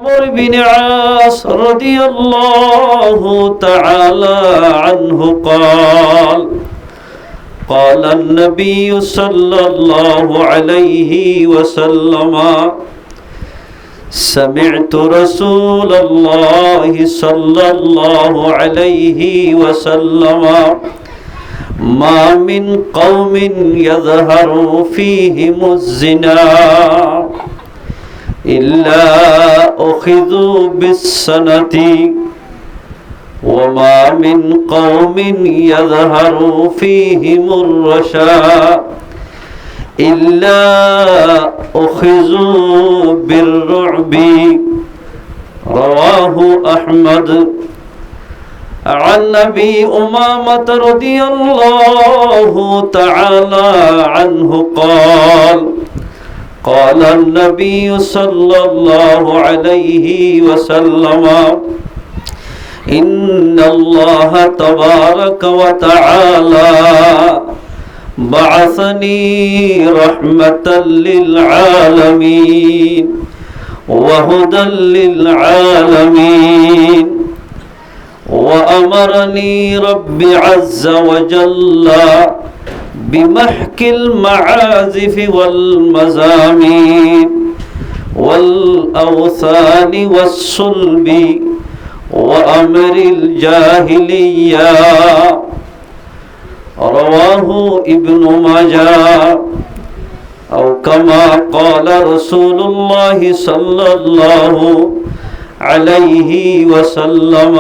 عمرو بن عاص رضي الله تعالى عنه قال النبي صلى الله عليه وسلم سمعت رسول الله صلى الله عليه وسلم ما من قوم يظهر فيهم الزنا إلا أخذوا بالسنة وما من قوم يظهر فيهم الرشاد إلا أخذوا بالرعب رواه أحمد عن أبي أمامة رضي الله تعالى عنه قال النبي صلى الله عليه وسلم إن الله تبارك وتعالى بعثني رحمة للعالمين وهدى للعالمين وأمرني رب عز وجل بمحك المعازف والمزامير والأوثان والصلب وأمر الجاهلية رواه ابن ماجه أو كما قال رسول الله صلى الله عليه وسلم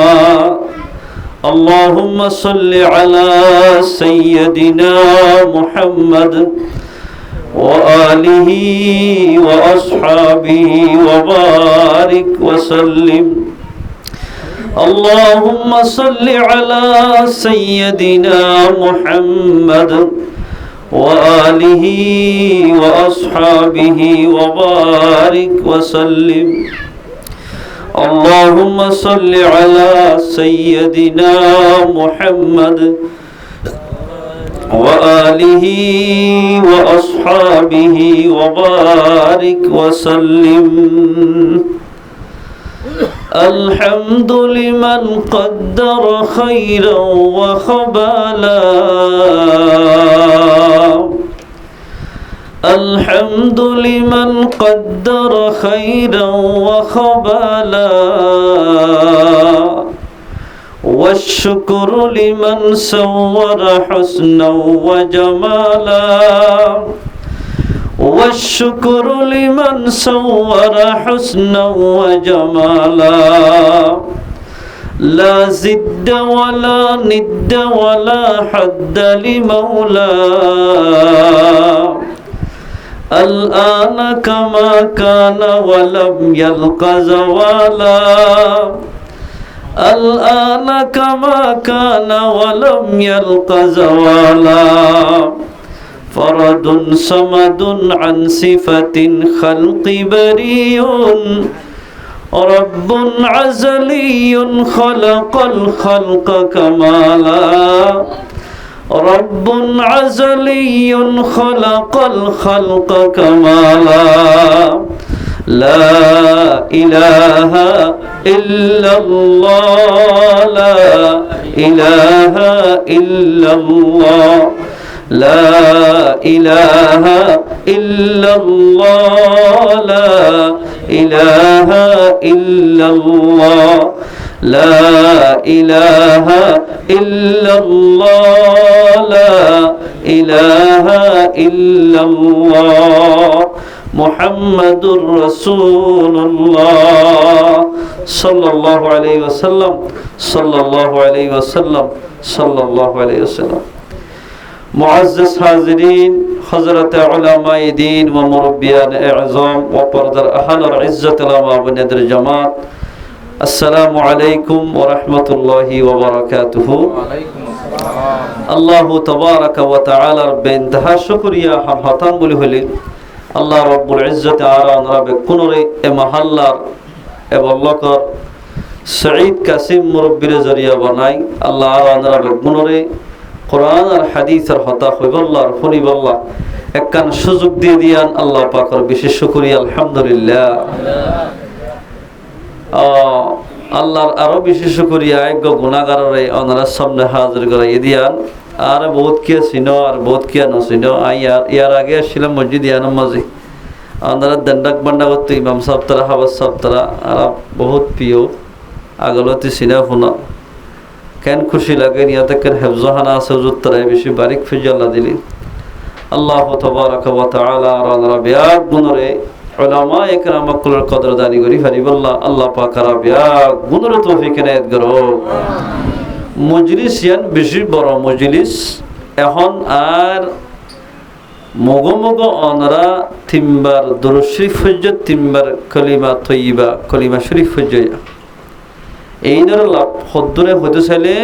اللهم صل على سيدنا محمد وآله وأصحابه وبارك وسلم اللهم صل على سيدنا محمد وآله وأصحابه وبارك وسلم اللهم صل على سيدنا محمد وآله وأصحابه وبارك وسلم الحمد لمن قدر خيرا وخبالا الحمد لمن قدر خيرا وخبالا والشكر لمن سور حسنا وجمالا والشكر لمن سور حسنا وجمالا لا زد ولا ند ولا حد لمولاه الآن كما كان ولم يلق زوالا الآن كما كان ولم يلق زوالا فرد صمد عن صفة خلق بريء رب عزلي خلق الخلق كمالا رب عزلي خلق الخلق كمالا لا إله إلا الله لا إله إلا الله لا إله إلا الله لا إله إلا الله لا إله إلا الله لا إله إلا الله محمد رسول الله صلى الله عليه وسلم صلى الله عليه وسلم صلى الله عليه وسلم মুআজ্জাজ হাজিরিন হযরত উলামায়ে দ্বীন ওয়া মুরব্বিয়ান আযম ওয়া পরদার আহলার ইজ্জত উলামা বুনিয়াদের জামাত আসসালামু আলাইকুম ওয়া রাহমাতুল্লাহি ওয়া বারাকাতুহু ওয়া আলাইকুম আসসালাম আল্লাহু তাবারাকা ওয়া তাআলার বেইনতাহা শুকরিয়া হামহাতান বলি হইলে আল্লাহ রাব্বুল ইজ্জত আরান রাবে কুনরে এ মহল্লার এবং লকর সঈদ কাসিম মুরব্বির জরিয়া বানাই আল্লাহ আরান রাবে কুনরে কোরআন আর হাদিসের হতা হইবল্লাহ ফুনিবল্লাহ একখান সুযোগ দিয়ে দিয়ান আল্লাহ পাকের বিশেষ শুকরিয়া আলহামদুলিল্লাহ আল্লাহর আরো বেশি শুকরিয়া গুণাগারে ওনারা সামনে হাজির করাই দিয়ান আর বহুত কিয়া চিনো আর বহুত কিয়া নচিনো ইয়ার আগে আসছিলাম মসজিদ ইয়ানোর মাঝে ওনারা দণ্ডক বান্ডা করতো ইমাম সাহেব তারা হাবাস সাহেব তারা আর বহুত প্রিয় আগলতি চিনা শুনা কেন খুশি লাগে ইয়াতে কেন হেফজহানা আছে হুজুর তারাই বেশি বারিক ফিজি আল্লাহ দিলি আল্লাহ তাবারাকা ওয়া তাআলা আর ওনারা বিয়াক গুণরে উলামা ইকরাম কুলের কদর দানি করি হারিবাল্লাহ আল্লাহ পাক আর বিয়াক গুণরে তৌফিক এনায়েত করো মজলিস ইয়ান বেশি বড় মজলিস এখন আর মগ অনরা তিনবার দুরূদ শরীফ ফজর তিনবার কলিমা তয়্যিবা কলিমা শরীফ ফজর এই নর লাভ হদ্দরে হতে চাইলে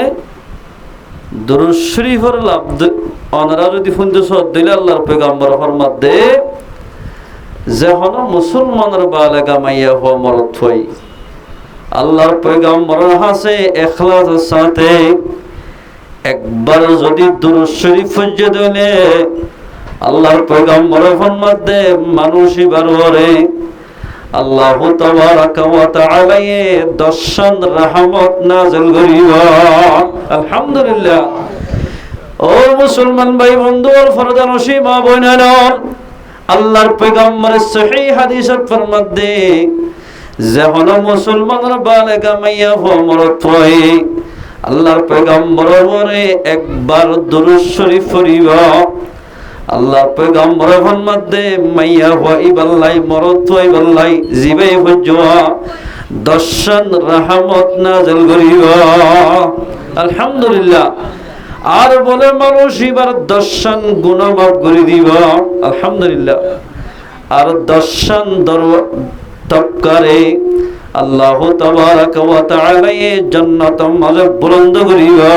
দুরূদ শরীফের লাভ অনরা যদি ফুনতে সদ্দিলে আল্লাহর পয়গম্বর ফরমাত দে যে হন মুসলমানের বালেগা মাইয়া হওয়া মরত হই আল্লাহর পয়গম্বরের হাসে ইখলাসের সাথে একবার যদি দুরূদ শরীফ ফজর দিলে আল্লাহর পয়গম্বরের ফরমাত দে মানুষই বারোরে আল্লাহ তাবারাকা ওয়া তাআলা দর্শন রহমত নাযিল করিবা আলহামদুলিল্লাহ ও মুসলমান ভাই বন্ধু আর ফরজা নসিবা বইনার আল্লাহর পয়গম্বরের সহিহ হাদিসে ফরমাত দে যে হন মুসলমানের বালেগা মাইয়া হওয়া মরত হয় আল্লাহর পয়গম্বরের উপরে একবার দুরূদ শরীফ পড়িবা আল্লাহ পয়গম্বরের ফরমাত দে মাইয়া হওয়া ইবাল্লাই মরত হয় ইবাল্লাই জিবাই হজ্জা দর্শন রহমত নাযিল করিবা আলহামদুলিল্লাহ আর বলে মানুষ এবার দর্শন গুনাহ মাফ করে দিবা আলহামদুলিল্লাহ আর দর্শন তবকারে আল্লাহ তাবারাকা ওয়া তাআলা জান্নাত মাঝে বুলন্দ করিবা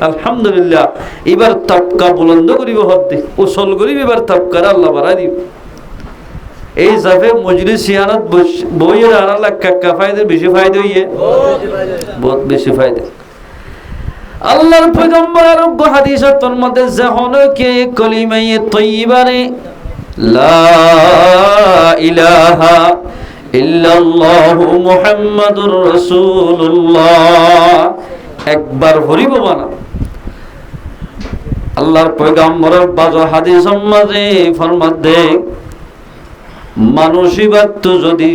আলহামদুলিল্লাহ এবার তবকা বুলন্দ করিবা হদ্দি উসল করিবা এবার তবকার আল্লাহ বাড়াই দিব এই জাফে মজলিস সিয়ানত বইয়ের আর আল্লাহ কাকা ফায়দা বেশি ফায়দা হইয়ে বহুত বেশি ফায়দা আল্লাহর পয়গম্বর আর হাদিসের মধ্যে যখন কে কলিমা তয়্যিবারে লা ইলাহা ইল্লাল্লাহু মুহাম্মাদুর রাসূলুল্লাহ একবার হরিব বানা আল্লাহর পয়গম্বরের বাজো হাদিসের মধ্যে ফরমাত দে মানুষিবাত যদি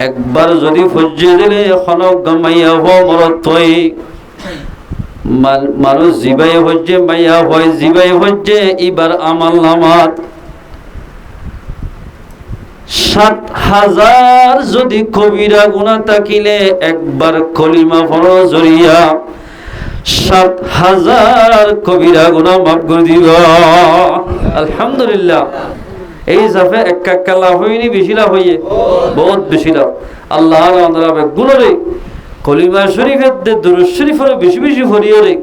একবার যদি ফজ্জে দিলে খনক গামাইয়া হো মরত হই মানুষ জিবাই হজ্জে মাইয়া হয় জিবাই হজ্জে এবার আমাল নামাত ৭,০০০ যদি কবিরা গুনাহ থাকিলে একবার কলিমা পড়ো জরিয়া ৭,০০০ কবিরা গুনাহ মাফ করে দিবা আলহামদুলিল্লাহ এই জাফে একা লাভ হয়নি বেশি লাভ হইয়ে বহুত বেশি লাভ আল্লাহ গুণরে কলিমা শরীফের দে দুরূদ শরীফের বেশি বেশি পড়িয়ে রে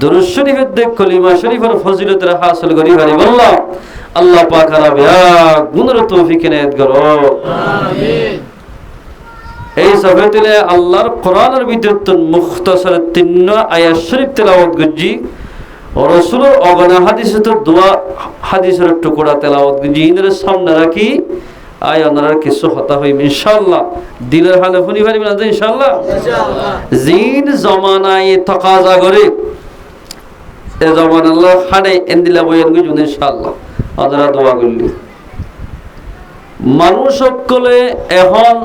দুরূদ শরীফের দে কলিমা শরীফের ফজিলতের হাসিল করি পারি আল্লাহ আল্লাহ পাক আরাবিয়া গুণের তৌফিক এনায়েত করো আমিন এই সফেতিলে আল্লাহর কোরআনের ভিতর মুখতাসার 3 আয়াত শরীফ তেলাওয়াত করছি ও রাসূলের অগণা হাদিসে তো দোয়া হাদিসের টুকরা তেলাওয়াত করছি ইনের সামনে রাখি আয় আপনারা কিছু হতা হইব ইনশাআল্লাহ দিলের হালে শুনি পারিবেন না ইনশাআল্লাহ জিন জমানায় তাকাজা করে এ জমান আল্লাহ খানে এন্দিলা বয়ান গো ইনশাআল্লাহ আপনারা দোয়া করলি মানুষ সকলে এখন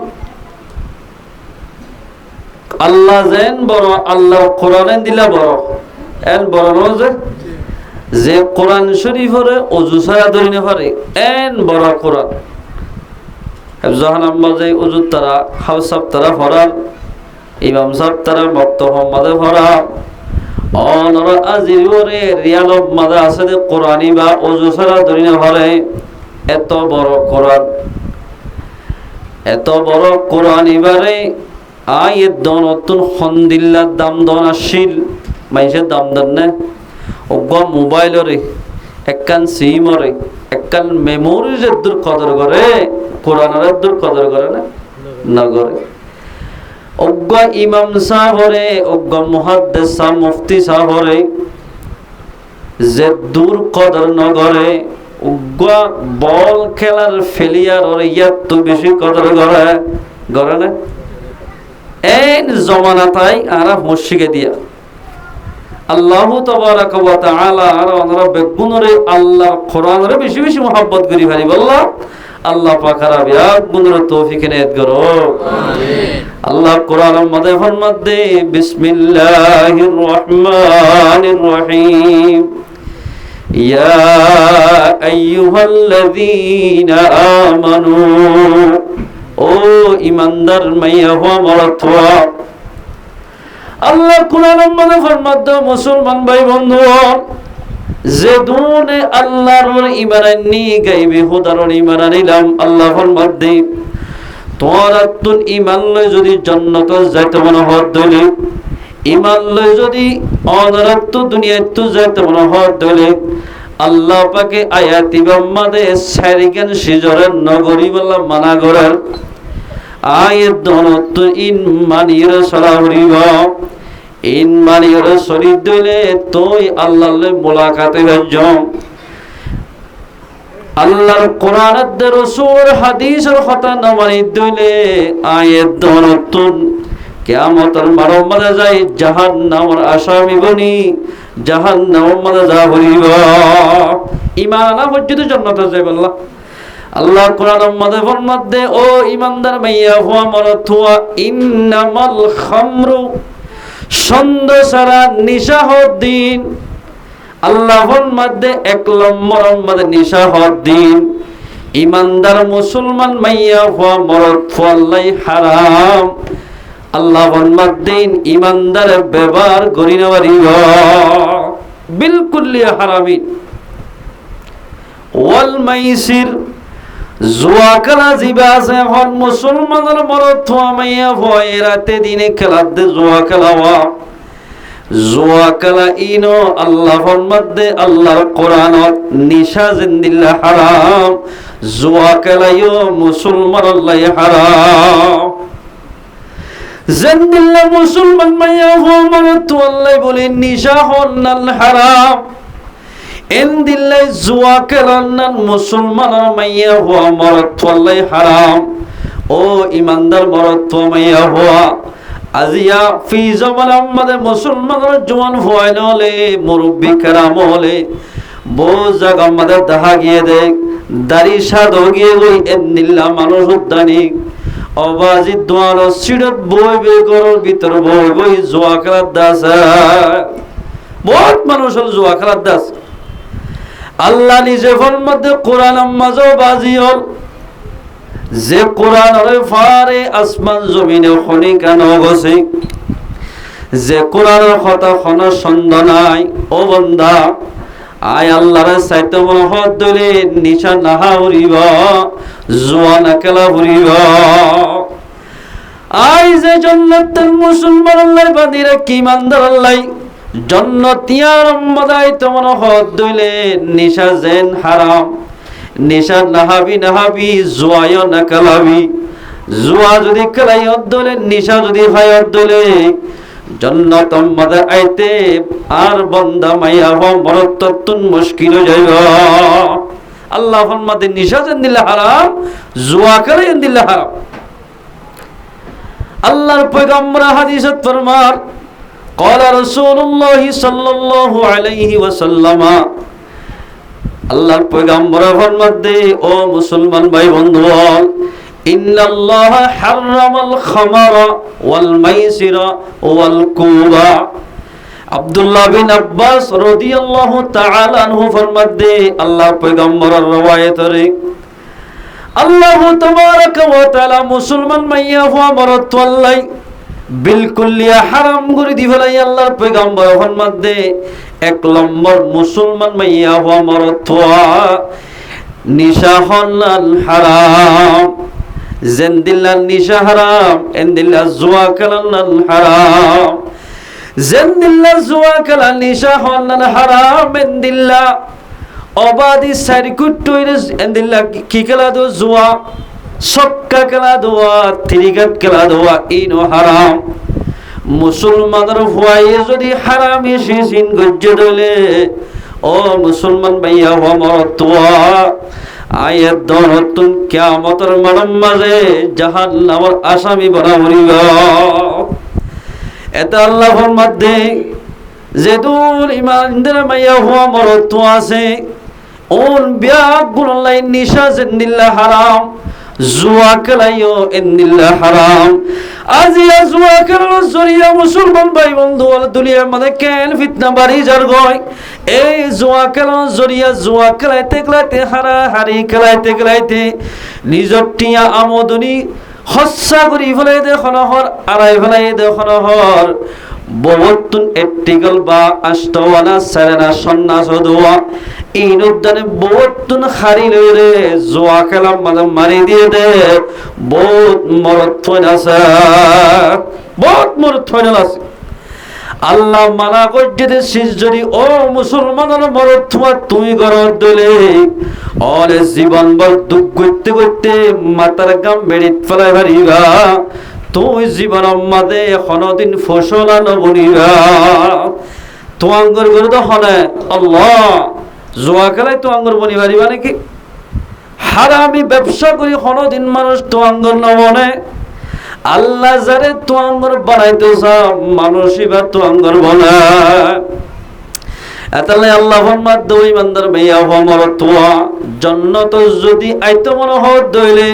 আল্লাহ যেন বড় আল্লাহ কোরআনে দিলা বড় এন বড় নয় যে কোরআন শরীফরে ওযু ছাড়া ধরে না পারে এন বড় কোরআন জাহানাম মাঝে ওযু তারা হাওসাব তারা ফরান ইমাম সাহেব তারা বক্তব্য মাঝে ফরা অনর আজিরে রিয়ালব মাঝে আছে যে কোরআনি বা ওযু ছাড়া ধরে না পারে এত বড় কোরআন এত বড় কোরআন এবারে আয়ের দনতুন খন্দিল্লার দাম দন আসিল মাইসের দাম দেন না ওগা মোবাইলরে একখান সিমরে একখান মেমোরিজ দূর কদর করে কোরআনের দূর কদর করে না করে ওগা ইমাম সাহরে ওগা মুহাদ্দিস সাহ মুফতি সাহরে যে দূর কদর নগরে ওগা বল খেলার ফেলিয়ার ওরে ইয়াত তো বেশি কদর করে গড়ে না এই জমানা তাই আর মসজিদে দিয়া আল্লাহু তাবারাকা ওয়া তাআলা আর ওনারা বেগুনরে আল্লাহর কোরআনরে বেশি বেশি মোহাব্বত করি ভারি বললা আল্লাহ পাক আর বিরাট গুণের তৌফিক এনায়েত করো আমিন আল্লাহ কোরআনের মধ্যে ফরমাতে বিসমিল্লাহির রহমানির রহিম ইয়া আইয়ুহাল্লাযীনা আমানু ও ঈমানদার মাইয়া হওয়া মরতওয়া আল্লাহ কোরআনের মধ্যে ফরমাতে মুসলমান ভাই বন্ধু যে দুনে আল্লাহর ঈমান আনি গায়বে খোদার ঈমান আনিলাম আল্লাহ ফরমাতে তোরা তুন ঈমান লয় যদি জান্নাত যাইতে মনে হয় দলে ঈমান লয় যদি অনরত দুনিয়াত যাইতে মনে হয় দলে আল্লাহ পাকে আয়াতি বাম্মাদে সারিগান সিজরের নগরী বলা মানা করার আয়াত দনত ইন মানির সলাহরিব ইন মানির শরীর দলে তুই আল্লাহর মুলাকাতে হজ্জম আল্লাহর কোরআনের রাসূল হাদিসের কথা না মানি দলে আয়াত দনত কিয়ামতের মারম মাঝে যাই জাহান্নামের আসামি বনি জাহান্নামের মাঝে যা হইব ঈমান আনা পর্যন্ত জান্নাতে যাইবে আল্লাহ আল্লাহ কোরআনের মধ্যে ফরমাতে ও ঈমানদার মাইয়া হুয়া মারাতুয়া ইন্নামাল খামরু সন্দ সারা নিশা হদ্দিন আল্লাহ ফরমাতে এক নম্বরের মধ্যে নিশা হদ্দিন ঈমানদার মুসলমান মাইয়া হুয়া মারাতু আল্লাহ হারাম আল্লাহ ফরমাতেন ঈমানদার ব্যবহার করি না পারিব বিলকুল হারামিন ওয়াল মাইসির জুয়া খেলা জিবা আছে হন মুসলমানের মরত মাইয়া ভয় রাতে দিনে খেলাতে জুয়া খেলাওয়া জুয়া খেলা ইনো আল্লাহ ফরমাতে আল্লাহর কোরআনত নিশা জিন্দিল্লাহ হারাম জুয়া খেলাইও মুসলমান আল্লাহ হারাম জিন্দিল্লাহ মুসলমান মাইয়া ভয় মরত আল্লাহ বলে নিশা হন হারাম এন্দিল্লাই জুয়া খেলার মুসলমানের মাইয়া হওয়া মরত আল্লাহ হারাম ও ঈমানদার মরত মাইয়া হওয়া আজিয়া ফি জামান আমাদের মুসলমানের জওয়ান হওয়াই নলে মুরব্বি কেরাম হলে বহু জায়গা আমাদের দেখা গিয়ে দেখ দাড়ি সাদো গিয়ে গই এন্দিল্লা মানুষ উদ্যানি অবাজি দোয়ার সিডত বই বে গরর ভিতর বই বই জুয়া খেলার দাস বহুত মানুষ হল জুয়া খেলার দাস আল্লাহ নিজে ফরমাতে কোরআন মাঝে বাজি হল যে কোরআন রে ফারে আসমান জমিনে খনি কেন গছে যে কোরআনের কথা কোন সন্দ নাই ও বান্দা আয় আল্লাহর সাইতে মহৎ দলে নিশা নাহা উড়িব জুয়া না খেলা উড়িব আয় যে জান্নাতের মুসলমান আল্লাহ বাদিরা কি ইমানদার আল্লাহ জন্নতিয়ার মদাই তোমার হদ দইলে নিশা জেন হারাম নিশা নাহাবি জুয়ায় না কালাবি জুয়া যদি খেলাই হদ দইলে নিশা যদি হয় হদ দইলে জন্নত মদা আইতে আর বন্দা মাইয়া হওয়া মরত্তুন মুশকিল হয়ে যাইব আল্লাহ ফরমাতে নিশা জেন দিলে হারাম জুয়া খেলাই দিলে হারাম আল্লাহর পয়গম্বর হাদিসত ফরমার قال رسول الله صلى الله عليه وسلم আল্লাহর পয়গম্বর ফরমাতে ও মুসলমান ভাই বন্ধুগণ ইন্নাল্লাহ হারামাল খামারা ওয়াল মাইসিরা ওয়াল কুবা আব্দুল্লাহ বিন আব্বাস রাদিয়াল্লাহু তাআলা আনহু ফরমাতে আল্লাহর পয়গম্বরের রওয়ায়াত রে আল্লাহু তাবারাকা ওয়া তাআলা মুসলমান মাইয়া হওয়া মরত আল্লাহ বিলকুল হারাম করে দি ফেলাই আল্লাহর পয়গম্বর ফরমাতে এক নম্বর মুসলমান মাইয়া হওয়া মরত নিশা হলাল হারাম জেন্দিল্লাহ নিশা হারাম এন্দিল্লাহ জুয়া খেলাল হারাম জেন্দিল্লাহ জুয়া খেলা নিশা হলাল হারাম এন্দিল্লাহ অবাদি সাইকুট এন্দিল্লাহ কি খেলা দো জুয়া সক্কা খেলা দোয়া থ্রিগাট খেলা দোয়া ইনো হারাম মুসলমানের ভয়ে যদি হারাম এসে সিন গজ্জ দলে ও মুসলমান ভাইয়া হওয়া মরতোয়া আয়াত দরতুন কিয়ামতের মাঝে জাহান্নামের আসামি বানাবরিব। এটা আল্লাহ ফরমাতে যে দূর ইমানদার মাইয়া হওয়া মরত আছে ওন বিয়া গুলাই নিশা জিন্দিল্লাহ হারাম জুয়া খেলাইও ইন্দিল্লাহ হারাম। আজিয়া জুয়া খেলার জরিয়া মুসলমান ভাই বন্ধু দুনিয়ার মধ্যে কেন ফিতনা বাড়ি যার গয়। এই জুয়া খেলার জরিয়া জুয়া খেলাইতে খেলাইতে হারি খেলাইতে খেলাইতে নিজর টিয়া আমদনি হস্যা করি ফেলাই দেখন হর আড়াই ফেলাই দেখন হর বহুতুন এটিকল বা আষ্টওয়ানা সারেনা সন্ন্যাস দোয়া ইন উদ্যানে বহুতুন হারি লই রে জোয়া খেলা মানে মারি দিয়ে দে বহুত মরত থইন আছে বহুত মরত থইন আছে। আল্লাহ মানা করতে শিস যদি ও মুসলমানের মরত থুয়া তুই গরত দিলে অলে জীবন বল দুঃখ করতে করতে মাতার গাম বেড়িত ফেলাই ভারিবা তুই জীবনের মাঝে কোনদিন ফসল নবনিবা। তোমাঙ্গর গরু তো হনে আল্লাহ জোয়া খেলাই তোমাঙ্গর বনি পারিবা নাকি? হারামি ব্যবসা করি কোনদিন মানুষ তোমাঙ্গর নবনে। আল্লাহ যারে তোমাঙ্গর বানাইতে চাও মানুষই বা তোমাঙ্গর বনে। এতালে আল্লাহ ফরমাত দুই ইমানদার মেয়া হমর তোয়া জান্নাত যদি আইতো মনে হত দইলে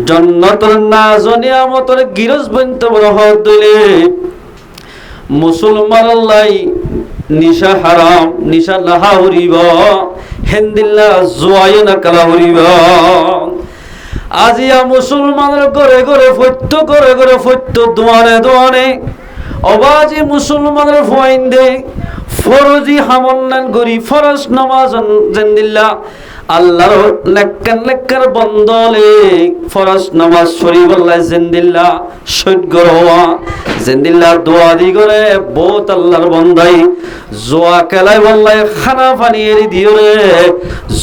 জান্নাতের না নিয়ামতের গিরজ বন্ত বড় হত দইলে মুসলমান আল্লাহ নিশা হারাম নিশা লাহা হরিব হেন্দিল্লা জুয়াই না কালা হরিব। আজিয়া মুসলমানের ঘরে ঘরে ফত্য ঘরে ঘরে ফত্য দোয়ানে দোয়ানে অবাজি মুসলমানের ফোয়াইন দে ফরজি হামন্নান গরি ফরজ নামাজ জেন্দিল্লা আল্লাহর লেক্কার বন্দলে ফরজ নামাজ শরীফুল্লাহ জেন্দিল্লা শহীদ গরওয়া জেন্দিল্লা দোয়া দি করে বহুত আল্লাহর বন্দাই জোয়া খেলাই বললাই খানা পানি এরি দিও রে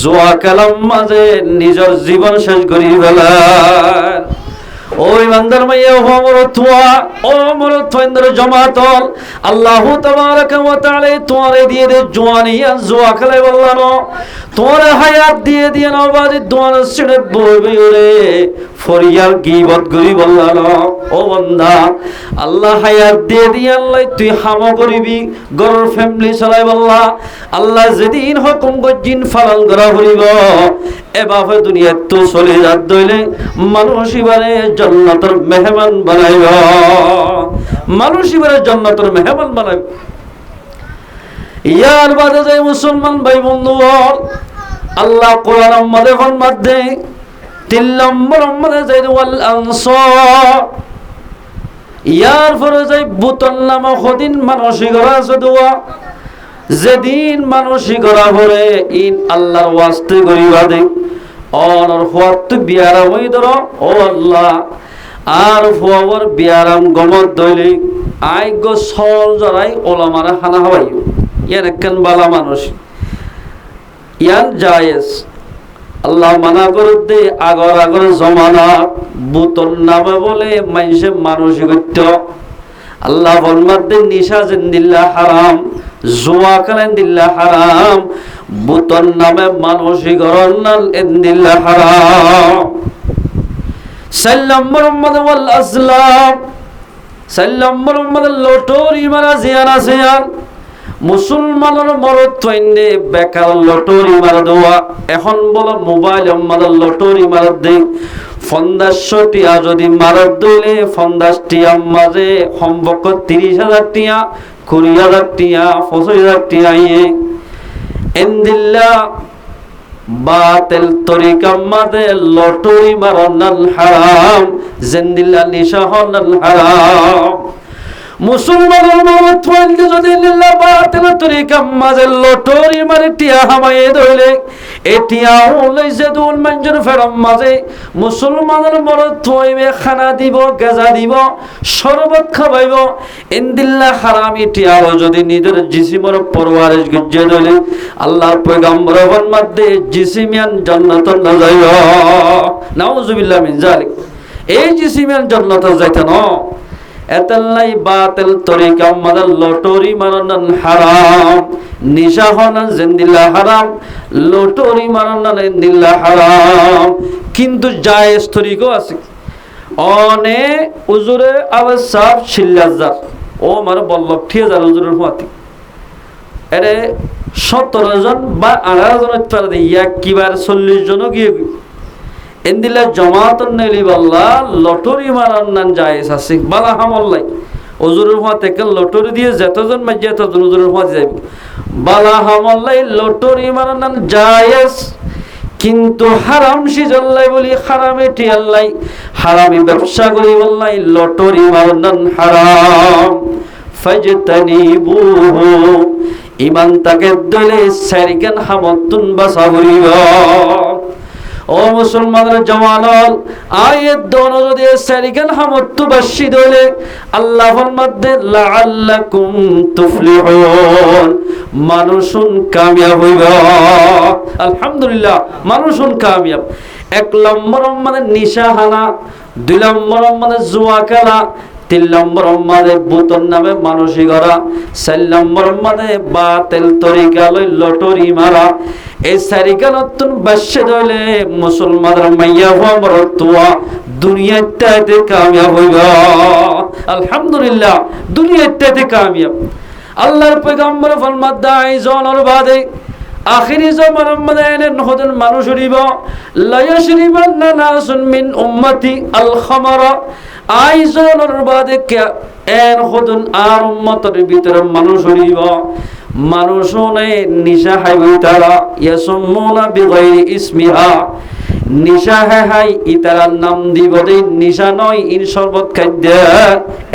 জোয়া খেলার মাঝে নিজের জীবন শেষ করি ফেলার। ওই বান্দার মাইয়া মরতুয়া ও মরতুইন্দর জামাতল আল্লাহ তাবারাকা ওয়া তাআলা তোরে দিয়ে দে জওয়ানিয়া জোয়া খেলাই বললানো তোরে হায়াত দিয়ে দিয়ে নবাজি দোয়ার ছেড়ে বইবে রে ফরিয়াল গীবত করি বললানো। ও বান্দা আল্লাহ হায়াত দিয়ে দিয়ে আল্লাহ তুই হামা করিবি গরর ফ্যামিলি চালাই বললা আল্লাহ যেদিন হুকুম গজিন ফালাল করা হইব এভাবে দুনিয়া তো চলে যাত দইলে মানুষ ইবারে জান্নাতের মেহমান বানাইব মানুষ ইবারে জান্নাতের মেহমান বানাইব। ইয়ার বাদে যে মুসলমান ভাই বন্ধু আল্লাহ কোরআন মধ্যে ফরমাত দে 3 নম্বর মধ্যে যাই ওয়াল আনসার ইয়ার পরে যাই বুতল নামা খদিন মানসিক আছে দোয়া যেদিন মানসিক করা হরে ইন আল্লাহর ওয়াস্তে করিবা দে অর হুয়াত বিয়ারাম হই ধর ও আল্লাহ আর হুয়ার বিয়ারাম গমত দইলে আই গো সল জরাই ওলামারা খানা হওয়াইও ইয়ান একখান বালা মানুষ ইয়ান জায়েজ আল্লাহ মানা করে দে আগর আগর জমানা বুতল নামে বলে মানুষে মানসিকত্ব আল্লাহ ফরমাতে নিশা জিন্দিল্লাহ হারাম জুয়া কালেন্দিল্লাহ হারাম বুতল নামে মানসিকরণ ইন্দিল্লাহ হারাম। সাল্লাম মুহাম্মদ ওয়াল আসলাম সাল্লাম মুহাম্মদ লটরি মারা জিয়ান আছে আর মুসলমানের মরদ তৈন্ডে বেকার লটরি মারা দেওয়া এখন বলো মোবাইল আমাদের লটরি মারা দে ৫০০ টিয়া যদি মারত দিলে ৫০ টিয়ার মাঝে সম্পর্ক ৩০,০০০ টিয়া ২০,০০০ টিয়া ২৫,০০০ টিয়া ইয়ে ইন্দিল্লা বাতিল তরিকা মাঝে লটরি মারানাল হারাম জিন্দিল্লা নিশাহনাল হারাম। মুসলমানের মরদ তৈন্ডে যদি লিল্লাহ বাতিল তরিকা মাঝে লটরি মারে টিয়া হামায়ে ধইলে এটিয়া হলে যেদুন মানুষের ফেরম মাঝে মুসলমানের মরদ থইবে খানা দিব গেজা দিব শরবত খাওয়াইব ইন্দিল্লাহ হারাম এটিয়া যদি নিজের জিসিমর পরওয়ারিশ গজ্জে দলে আল্লাহর পয়গম্বর ফরমাতে জিসিমিয়ান জান্নাত না যাইব নাউজুবিল্লাহ মিন জালিক এই জিসিমিয়ান জান্নাত যাইতে ন এতাল্লাই বাতিল তরিকা মাদার লটরি মারানান হারাম, নিশা হনা জিন্দিল্লাহ হারাম, লটরি মারানান জিন্দিল্লাহ হারাম। কিন্তু জায়েজ তরিকাও আছে। অনে উজুরে আবার সাফ শিল্লাজার ও মানে বল্লভ ঠিক আছে উজুরের হুয়াতি এরে 17 জন বা 18 জনের পারে ইয়া কিবার 40 জন গিয়ে এন্দিলা জামাতুন নেলি বাল্লা লটরি মারান্নান জায়েজ আছে বালা হামল্লাই উজুরের হুয়াতে কে লটরি দিয়ে যতজন মাঝে ততজন উজুরের হুয়াতে যাবে বালা হামল্লাই লটরি মারান্নান জায়েজ। কিন্তু হারাম সিজল্লাই বলি হারামে টিয়াল্লাই হারামি ব্যবসা করি বললাই লটরি মারান্নান হারাম ফাজতানিবুহু ইমান তাকে দলে সারিকান হামতুন বাসা হইবা। ও মুসলমানরা জওয়ানল আয়াত দোনো যদি সারিকান হামতু বাসি দলে আল্লাহ ফরমাতে লাআল্লাকুম তুফলিহুন মানুষুন কামিয়াব হইবা। আলহামদুলিল্লাহ মানুষুন কামিয়াব। 1 নম্বর মানে নিশাহানা, 2 নম্বর মানে জুয়া খেলা, 3 নম্বর মানে বুতন নামে মানুষই গড়া, 4 নম্বর মানে বাতিল তরিকা লই লটরি মারা। এই সারিকানতুন বাসে দইলে মুসলমানরা মাইয়া হওয়া মরতুয়া দুনিয়াতে কামিয়াব হইবা। আলহামদুলিল্লাহ দুনিয়াতে কামিয়াব। আল্লাহর পয়গম্বর ফরমাত দাই জনের বাদে আখিরি জামানার মধ্যে নহদন মানুষ হইব লা ইয়াশরিবান্না নাসুন মিন উম্মতি আল খামারা। আইজনের বাদে কে এন হদন আর উম্মতের ভিতরে মানুষ হইব মানুষনে নিশা হাইবি তারা ইয়াসুমুনা বিগাইরি ইসমিহা নিশা হাই ইতারার নাম দিব দেই নিশা নয় ইন শরবত খাদ্য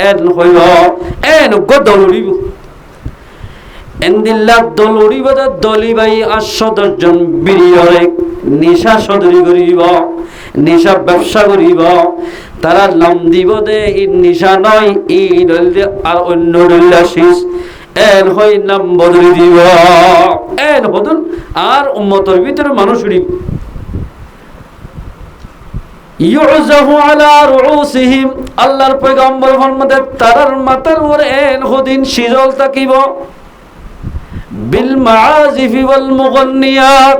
এন হইব এন গদলুরিব এন্দিল্লা দলুরি বাদা দলি বাই 810 জন বিরিয়রে নিশা সদরি করিব নিশা ব্যবসা করিব তারা নাম দিব দে ইন নিশা নয় ই দলে আর অন্য দল্লাশিস এন হই নাম বদলি দিব এন বদল আর উম্মতের ভিতরে মানুষ উড়িব ইউজাহু আলা রুউসিহিম আল্লাহর পয়গম্বর ফরমাতে তারার মাথার উপরে এন হদিন সিজল থাকিব বিল মাআজিফি ওয়াল মুগন্নিয়াত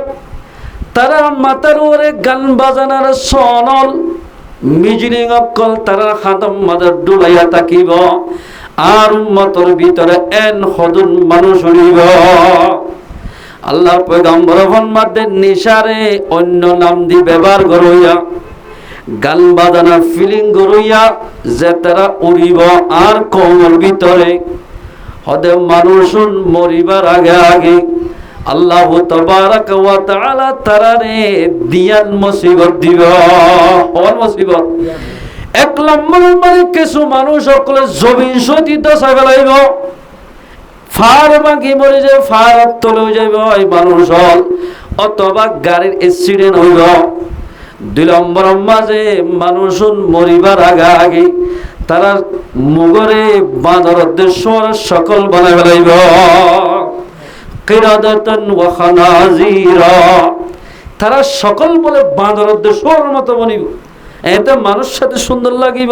তারার মাথার উপরে গান বাজানার সনল মিজরিং অকল তারার খাদম মাদার ডুলাইয়া থাকিব আর উম্মতের ভিতরে এন হদুন মানুষ হইব। আল্লাহর পয়গম্বর ফরমাতে নিশারে অন্য নাম দি ব্যবহার করইয়া গান বাজানা ফিলিং করইয়া যে তারা উড়িব আর কওমের ভিতরে হদে মানুষুন মরিবার আগে আগে আল্লাহ তাবারাক ওয়া তাআলা তারারে দিয়ান মুসিবত দিব। কোন মুসিবত? 1 নম্বর মানে কিছু মানুষ সকলে জমিন সতীত সাইবালাইব ফার বাকি মরে যায় ফার তলে যাইব এই মানুষ হল অথবা গাড়ির অ্যাক্সিডেন্ট হইব। 2 নম্বর মাঝে মানুষুন মরিবার আগে আগে তারা মুগরে বাঁদরদের স্বর সকল বানাই ফেলাইব কিরাদাতান ওয়া খানাজিরা তারা সকল বলে বাঁদরদের স্বর মতো বনিব। এতে মানুষ সাথে সুন্দর লাগিব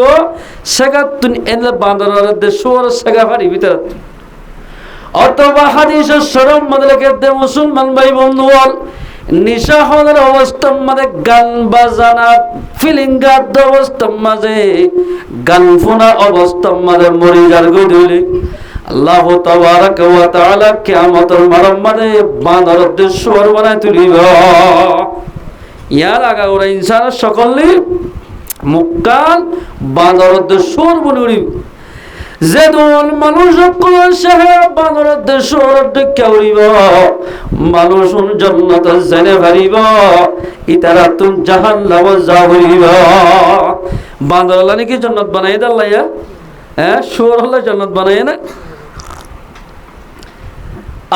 সেগা তুই এনে বাঁদরদের স্বর সেগা পারি ভিতর অথবা হাদিসের শরম মদলেকে দে মুসলমান ভাই বন্ধু বল নিশা হওয়ার অবস্থার মাঝে গান বাজানা ফিলিঙ্গার অবস্থার মাঝে গান ফোনা অবস্থার মাঝে মরি যার গদিলে আল্লাহ তাবারাক ওয়া তাআলা কিয়ামতের মাঝে বাঁদরদের স্বর বানায় তুলিব। ইয়ার আগা ওরা ইনসান সকলে মুক্কাল বাঁদরদের স্বর বনিব যে দল মানুষ বাঁদরদের স্বর দেখে উড়িব মানুষ জান্নাত জেনে পারিব ইতারা তুম জাহান্নাম যা হইব। বাঁদর আল্লাহ নাকি জান্নাত বানাই দাল্লাইয়া হ্যাঁ স্বর হলে জান্নাত বানাই না।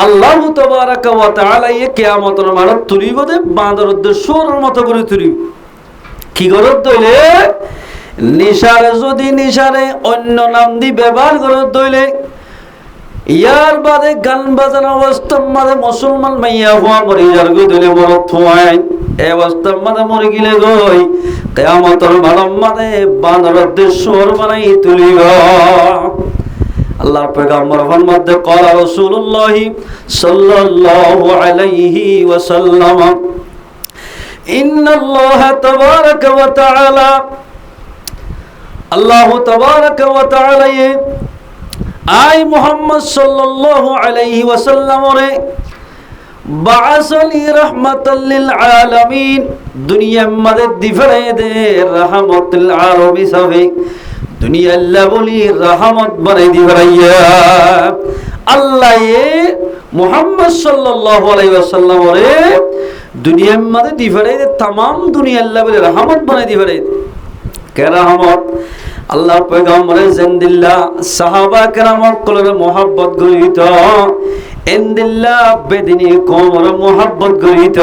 আল্লাহ তাবারাক ওয়া তাআলা কিয়ামতের মাঠে তুলিব দে বাঁদরদের স্বরের মতো করে তুলিব। কি করত দইলে নিশারে যদি নিশারে অন্য নাম দি ব্যবহার করত দইলে ইয়ার বাদে গান বাজানো অবস্থার মাঝে মুসলমান মাইয়া হওয়া মরি যার গো দইলে বড় থুয়াই এই অবস্থার মাঝে মরে গেলে গই কিয়ামতের মানব মানে বানরদের সুর বানাই তুলিব। আল্লাহর পয়গম্বর ফরমাতে ক্বালা রাসূলুল্লাহ সাল্লাল্লাহু আলাইহি ওয়াসাল্লাম ইন্নাল্লাহ তাবারাকা ওয়া তাআলা আল্লাহ তাবারাকা ওয়া তাআলা আই মুহাম্মদ সাল্লাল্লাহু আলাইহি ওয়াসাল্লাম রে বাআসানি রাহমাতাল লিল আলামিন দুনিয়ার মধ্যে দিফরে দে রাহমাতুল আলামিন সবে দুনিয়া আল্লাহ বলি রহমত বানাই দিবাইয়া। আল্লাহ মুহাম্মদ সাল্লাল্লাহু আলাইহি ওয়াসাল্লাম রে দুনিয়ার মধ্যে দিফরে দে तमाम দুনিয়া আল্লাহ বলি রহমত বানাই দিবারে। কে রহমত? আল্লাহ পয়গম্বরে জিন্দিল্লাহ সাহাবা কেরামত কলরে মোহাব্বত গরিত ইনদিল্লাহ বেদিনী কওমর মোহাব্বত গরিত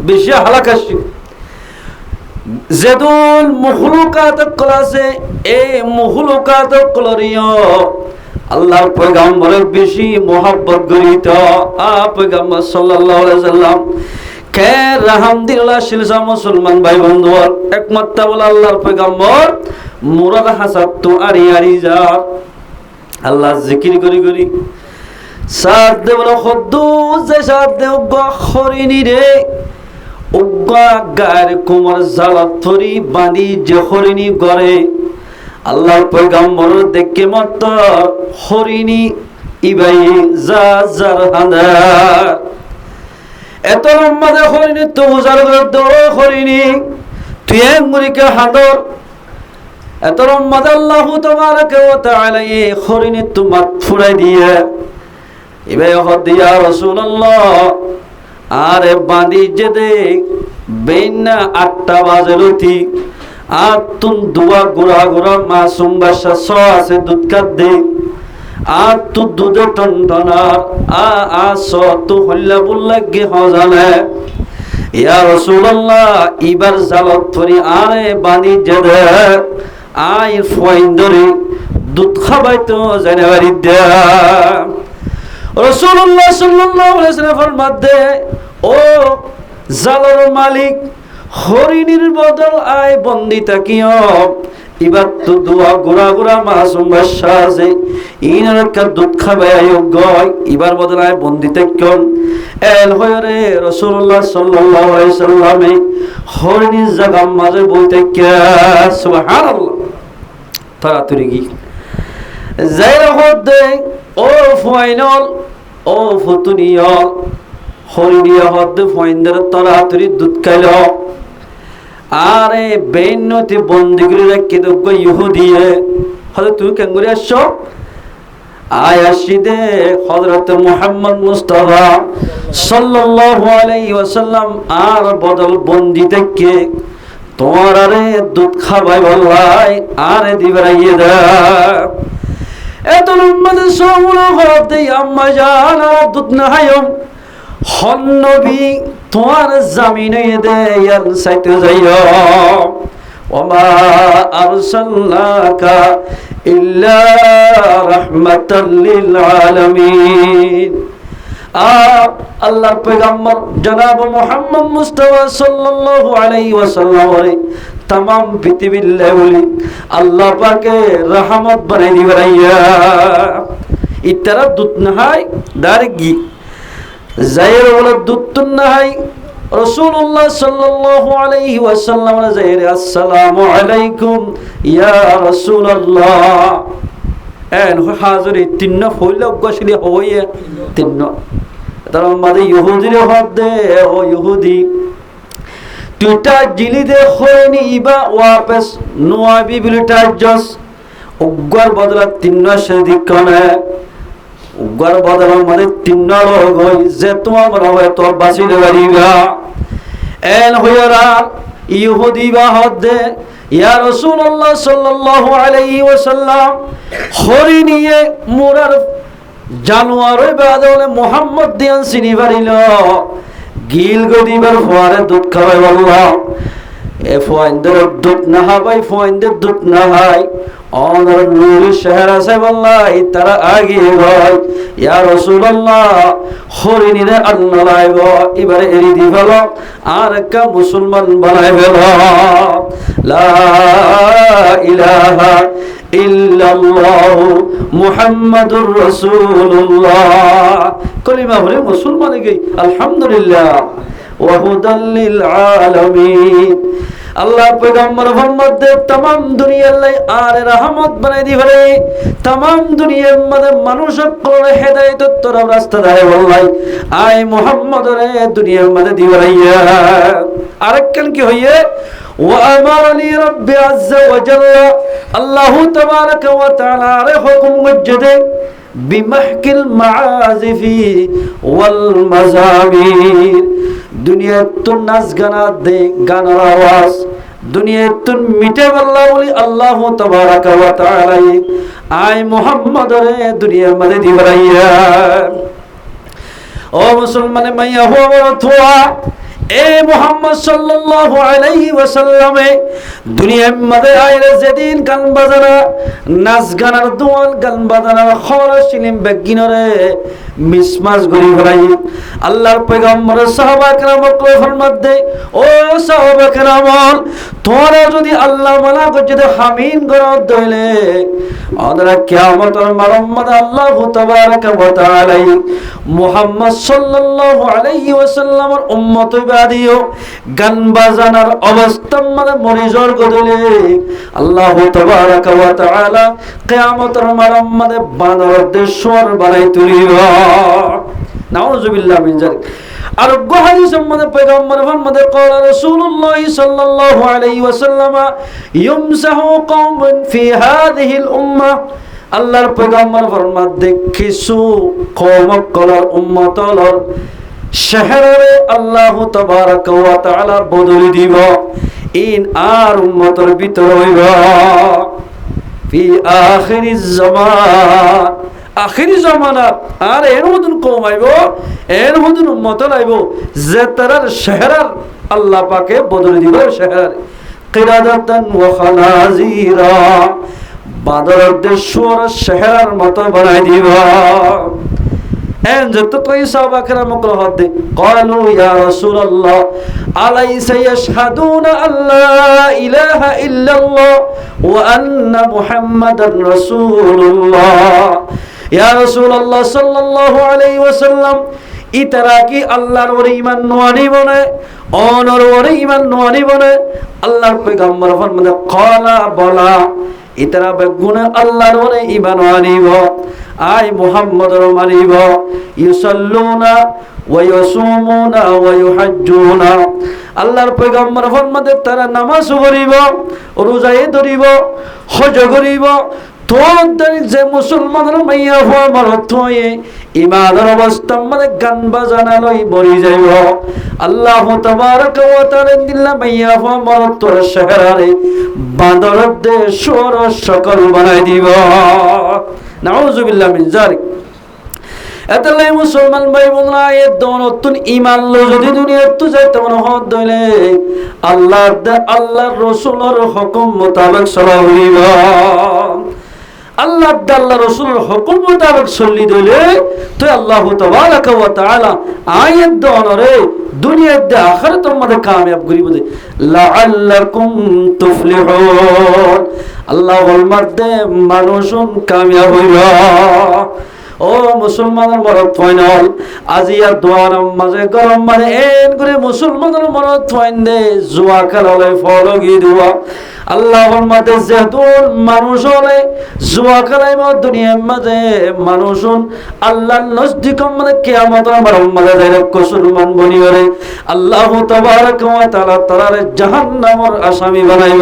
বেশি হালাকাশি জেদুল মুখলুকাত ক্লাসে এই মুখলুকাত ক্লরিয় আল্লাহর পয়গম্বরের বেশি মোহাব্বত গরিত পয়গম্বর সাল্লাল্লাহু আলাইহি সাল্লাম কে রাহমদুল্লাহ শিলসা মুসলমান ভাই বন্ধু একমাত্র বলে আল্লাহর পয়গম্বর মুরাদ হাসাব তো আরি আরি যা আল্লাহ জিকির করি করি সাদ দেবল খদ্দু যে সাদ দেব খরিনি রে উগ্গা গায়ের কোমর জালাত থরি বাঁধি যে হরিণী গড়ে আল্লাহর পয়গম্বর দেখে মত হরিণী ইবাই যা যার হাঁদার এত লম্বা দে হরিণী তো উজার দৌড় হরিণী তুই মুড়িকে হাঁদর এত লম্বা দে আল্লাহ তাবারাকা ওয়া তাআলা এই হরিণী তোমার ফুরাই দিয়ে ইবাই হদ দিয়া রাসূলুল্লাহ আরে বাঁধি যে দে বেনা 8টা বাজে রতি আর তুন দুয়া গুড়া গুড়া মাসুম বাসা স আছে দুধ কাট দে আর তু দুধে টনটনার আ স তু হল্লা বুল্লা গে হজানে ইয়া রাসূলুল্লাহ ইবার জালত ফরি আরে বাঁধি যে দে আই ফয়ন্দরি দুধ খাবাই তো জানেবারি দে রাসূলুল্লাহ সাল্লাল্লাহু আলাইহি ওয়াসাল্লাম ফরমাতে ও জালার মালিক হরিণীর বদল আয় বন্দি তাকিও এবার তো দোয়া গোড়া গোড়া মাসুম বাদশা আছে ইনার কা দুধ খাবে গয় এবার বদল আয় বন্দি তাকিও এল হয়রে রাসূলুল্লাহ সাল্লাল্লাহু আলাইহি সাল্লামে হরিণীর জায়গা মাঝে বইতে কে সুবহানাল্লাহ তাড়াতাড়ি কি যাইরা হদে ও ফাইনাল ও ফুতুনিয়া হরিণিয়া হদ ফাইন্দার তাড়াতাড়ি দুধ খাইল আরে বেনতি বন্দি করে রেখে তো ইহুদিয়ে হযরত তুমি কেন করে আসছো আয় আসি দে হযরত মুহাম্মদ মুস্তাফা সাল্লাল্লাহু আলাইহি ওয়াসাল্লাম আর বদল বন্দি থেকে তোমার আরে দুধ খাবাই বললাই আরে দিবরাইয়ে দা এত লম্বাতে সমুল হতে আম্মা জান দুধ না হায়ম হন নবী তোমার জামিনে দে ইয়াল সাইতে যাইও ওমা আরসালনাকা ইল্লা রাহমাতাল লিল আলামিন আল্লাহর পয়গম্বর জনাব মুহাম্মদ মুস্তাফা সাল্লাল্লাহু আলাইহি ওয়াসাল্লাম तमाम পৃথিবীর লেভেলে আল্লাহ পাকে রহমত বানাই দিবাইয়া ইতারা দুধ নাই দারগি জায়ের বলে দুধ নাই রাসূলুল্লাহ সাল্লাল্লাহু আলাইহি ওয়াসাল্লাম জায়ের আসসালামু আলাইকুম ইয়া রাসূলুল্লাহ এন হাজরে তিন্ন হইলো গসলি হইয়া তিন্ন তার মাঝে ইহুদিরে হদে ও ইহুদি তুইটা জিলি দে হয়নি ইবা ওয়াপস নোয়া বিবিলিটা জস উগ্র বদলা তিন্ন সেদিকনে উগ্র বদলা মানে তিন্ন লোক হই যে তোমার হবে তোর বাঁচিলে পারিবা এন হইরা ইহুদি বা হদে ইয়া রাসূলুল্লাহ সাল্লাল্লাহু আলাইহি ওয়াসাল্লাম হরিনিয়ে মোরার জানোয়ার বাদলে মুহাম্মদ দিয়ান চিনি পারিল গিল গদিবার ফোয়ারে দুধ খাওয়াই বললাম এ ফয়েন্দের দুঃখ না হাবাই ফয়েন্দের দুঃখ না হাই অনর নূরি শহর আছে বল্লাই তারা আগে হয় ইয়া রাসূলুল্লাহ হরিণীরে আল্লাহ লাইব এবারে এরি দি ফেল আর একটা মুসলমান বানাই ফেল লা ইলাহা ইল্লাল্লাহু মুহাম্মাদুর রাসূলুল্লাহ কলিমা বলে মুসলমান গই আলহামদুলিল্লাহ ওয়া হুদাল লিল আলামিন আল্লাহ পয়গম্বর মুহাম্মদ দে तमाम দুনিয়ার লাই আর রহমত বানাই দিবেন तमाम দুনিয়ার মধ্যে মানুষ করে হেদায়েত তোর রাস্তা দেয় বলাই আই মুহাম্মদ রে দুনিয়ার মধ্যে দিবাইয়া আরেকখান কি হইয়ে ওয়া আমারনি রব্বি আযজা ওয়া জাল্লা আল্লাহ তাবারাকা ওয়া তাআলা রে হুকুম গজদে বিমাহকিল মাআজিফি ওয়াল মাযামির দুনিয়া তো নাচ গানা দে গানার আওয়াজ দুনিয়া তো মিটে বল্লা বলি আল্লাহ তাবারাকা ওয়া তাআলা আই মুহাম্মদ রে দুনিয়ার মধ্যে দিবাইয়া ও মুসলমানে মাইয়া হো বড় এ মুহাম্মদ সাল্লাল্লাহু আলাইহি ওয়াসাল্লামে দুনিয়ার মধ্যে আইলে যেদিন গান বাজানা নাচ গানার দোয়াল গান বাজানার খরা সিলিম বেগিনরে মিসমাস গরি ফেলাই আল্লাহর পয়গম্বর সাহাবা کرامকে ফরমাতে ও সাহাবা کرام তোরা যদি আল্লাহ মানা করতে হামিন গরদ দইলে আদরা কিয়ামতের মারম্মদ আল্লাহ তাবারাকা ওয়া তাআলা মুহাম্মদ সাল্লাল্লাহু আলাইহি ওয়াসাল্লামের উম্মত বাদিও গান বাজানার অবস্থা মানে মরিজর গদলে আল্লাহ তাবারাকা ওয়া তাআলা কিয়ামতের মারম্মদ বানরদের স্বর বানাই তুলিবা নাউযুবিল্লাহ মিন যালিক আর হাদিসের মধ্যে পয়গম্বর মুহাম্মদ قال رسول الله صلى الله عليه وسلم يمسح قوم في هذه الامه আল্লাহর পয়গম্বর ফরমাতে কিছু কওম কলার উম্মতলর শহরে আল্লাহ তাবারাকা ওয়া তাআলা বদলি দিব ইন আর উম্মতর ভিতর হইব ফি আখিরিজ জামান আখিরি জামানা আর এর মতন কওম আইব এর মতন উম্মত আইব যে তারার শহরের আল্লাহ পাকে বদলে দিব শহর কিরাদাতান ওয়া খানাজিরা বাদরদের সুর শহরের মত বানাই দিব এন যত কই সাহাবা کرام হদে قالوا يا رسول الله أليس يشهدون أن لا إله إلا الله وأن محمدا رسول الله يا رسول الله صلى الله عليه وسلم ইতারা কি আল্লাহর ওরে ঈমান নোয়ানি বনে অনর ওরে ঈমান নোয়ানি বনে আল্লাহর পয়গম্বর ফরমাতে ক্বালা বলা ইতারা বেগুনে আল্লাহর ওরে ঈমান আনিব আই মুহাম্মদর মানিব ইউসাল্লুনা ওয়া ইয়াসুমুনা ওয়া ইউহাজ্জুনা আল্লাহর পয়গম্বর ফরমাতে তারা নামাজ পড়িব রোজায়ে ধরিব হজ করিব তোদের যে মুসলমানের মাইয়া হওয়া মরত হয়ে ইমানের অবস্থা মানে গান বাজানা লই মরি যাইব আল্লাহ তাবারাকা ওয়া তাআলা দিল্লা মাইয়া হওয়া মরত শহরে বান্দরদের সুর সকল বানাই দিব নাউযুবিল্লাহ মিন যালিক এতলাই মুসলমান ভাই বোনরা এই দনতুন ঈমান লো যদি দুনিয়ার তো যাইতে মন হদ দইলে আল্লাহর রাসূলের হুকুম মোতাবেক চলা হইব আল্লাহ রাসূলের হুকুম মোতাবেক চলি দিলে তো আল্লাহ তাবারাকা ওয়া তাআলা আয়াত দনরে দুনিয়াতে আখিরাতের মধ্যে কামিয়াব করিব দে লাআল্লাকুম তুফলিহুন আল্লাহ ওয়াল মধ্যে মানুষুন কামিয়াব হইবা ও মুসলমানের মরদ ফাইনাল আজিয়া দোয়ার মাঝে গরম মানে এন করে মুসলমানের মরদ ফাইন দে জুয়া খেলালে ফলগি দুয়া আল্লাহর মাঝে যেহেতুন মানুষ হলে জুয়া খেলাইব দুনিয়ার মাঝে মানুষুন আল্লাহর নজদিক মানে কিয়ামতের মাঝে ডাইরেক্ট মুসলমান বনি করে আল্লাহ তাবারাকা ওয়া তাআলা তারারে জাহান্নামের আসামি বানাইব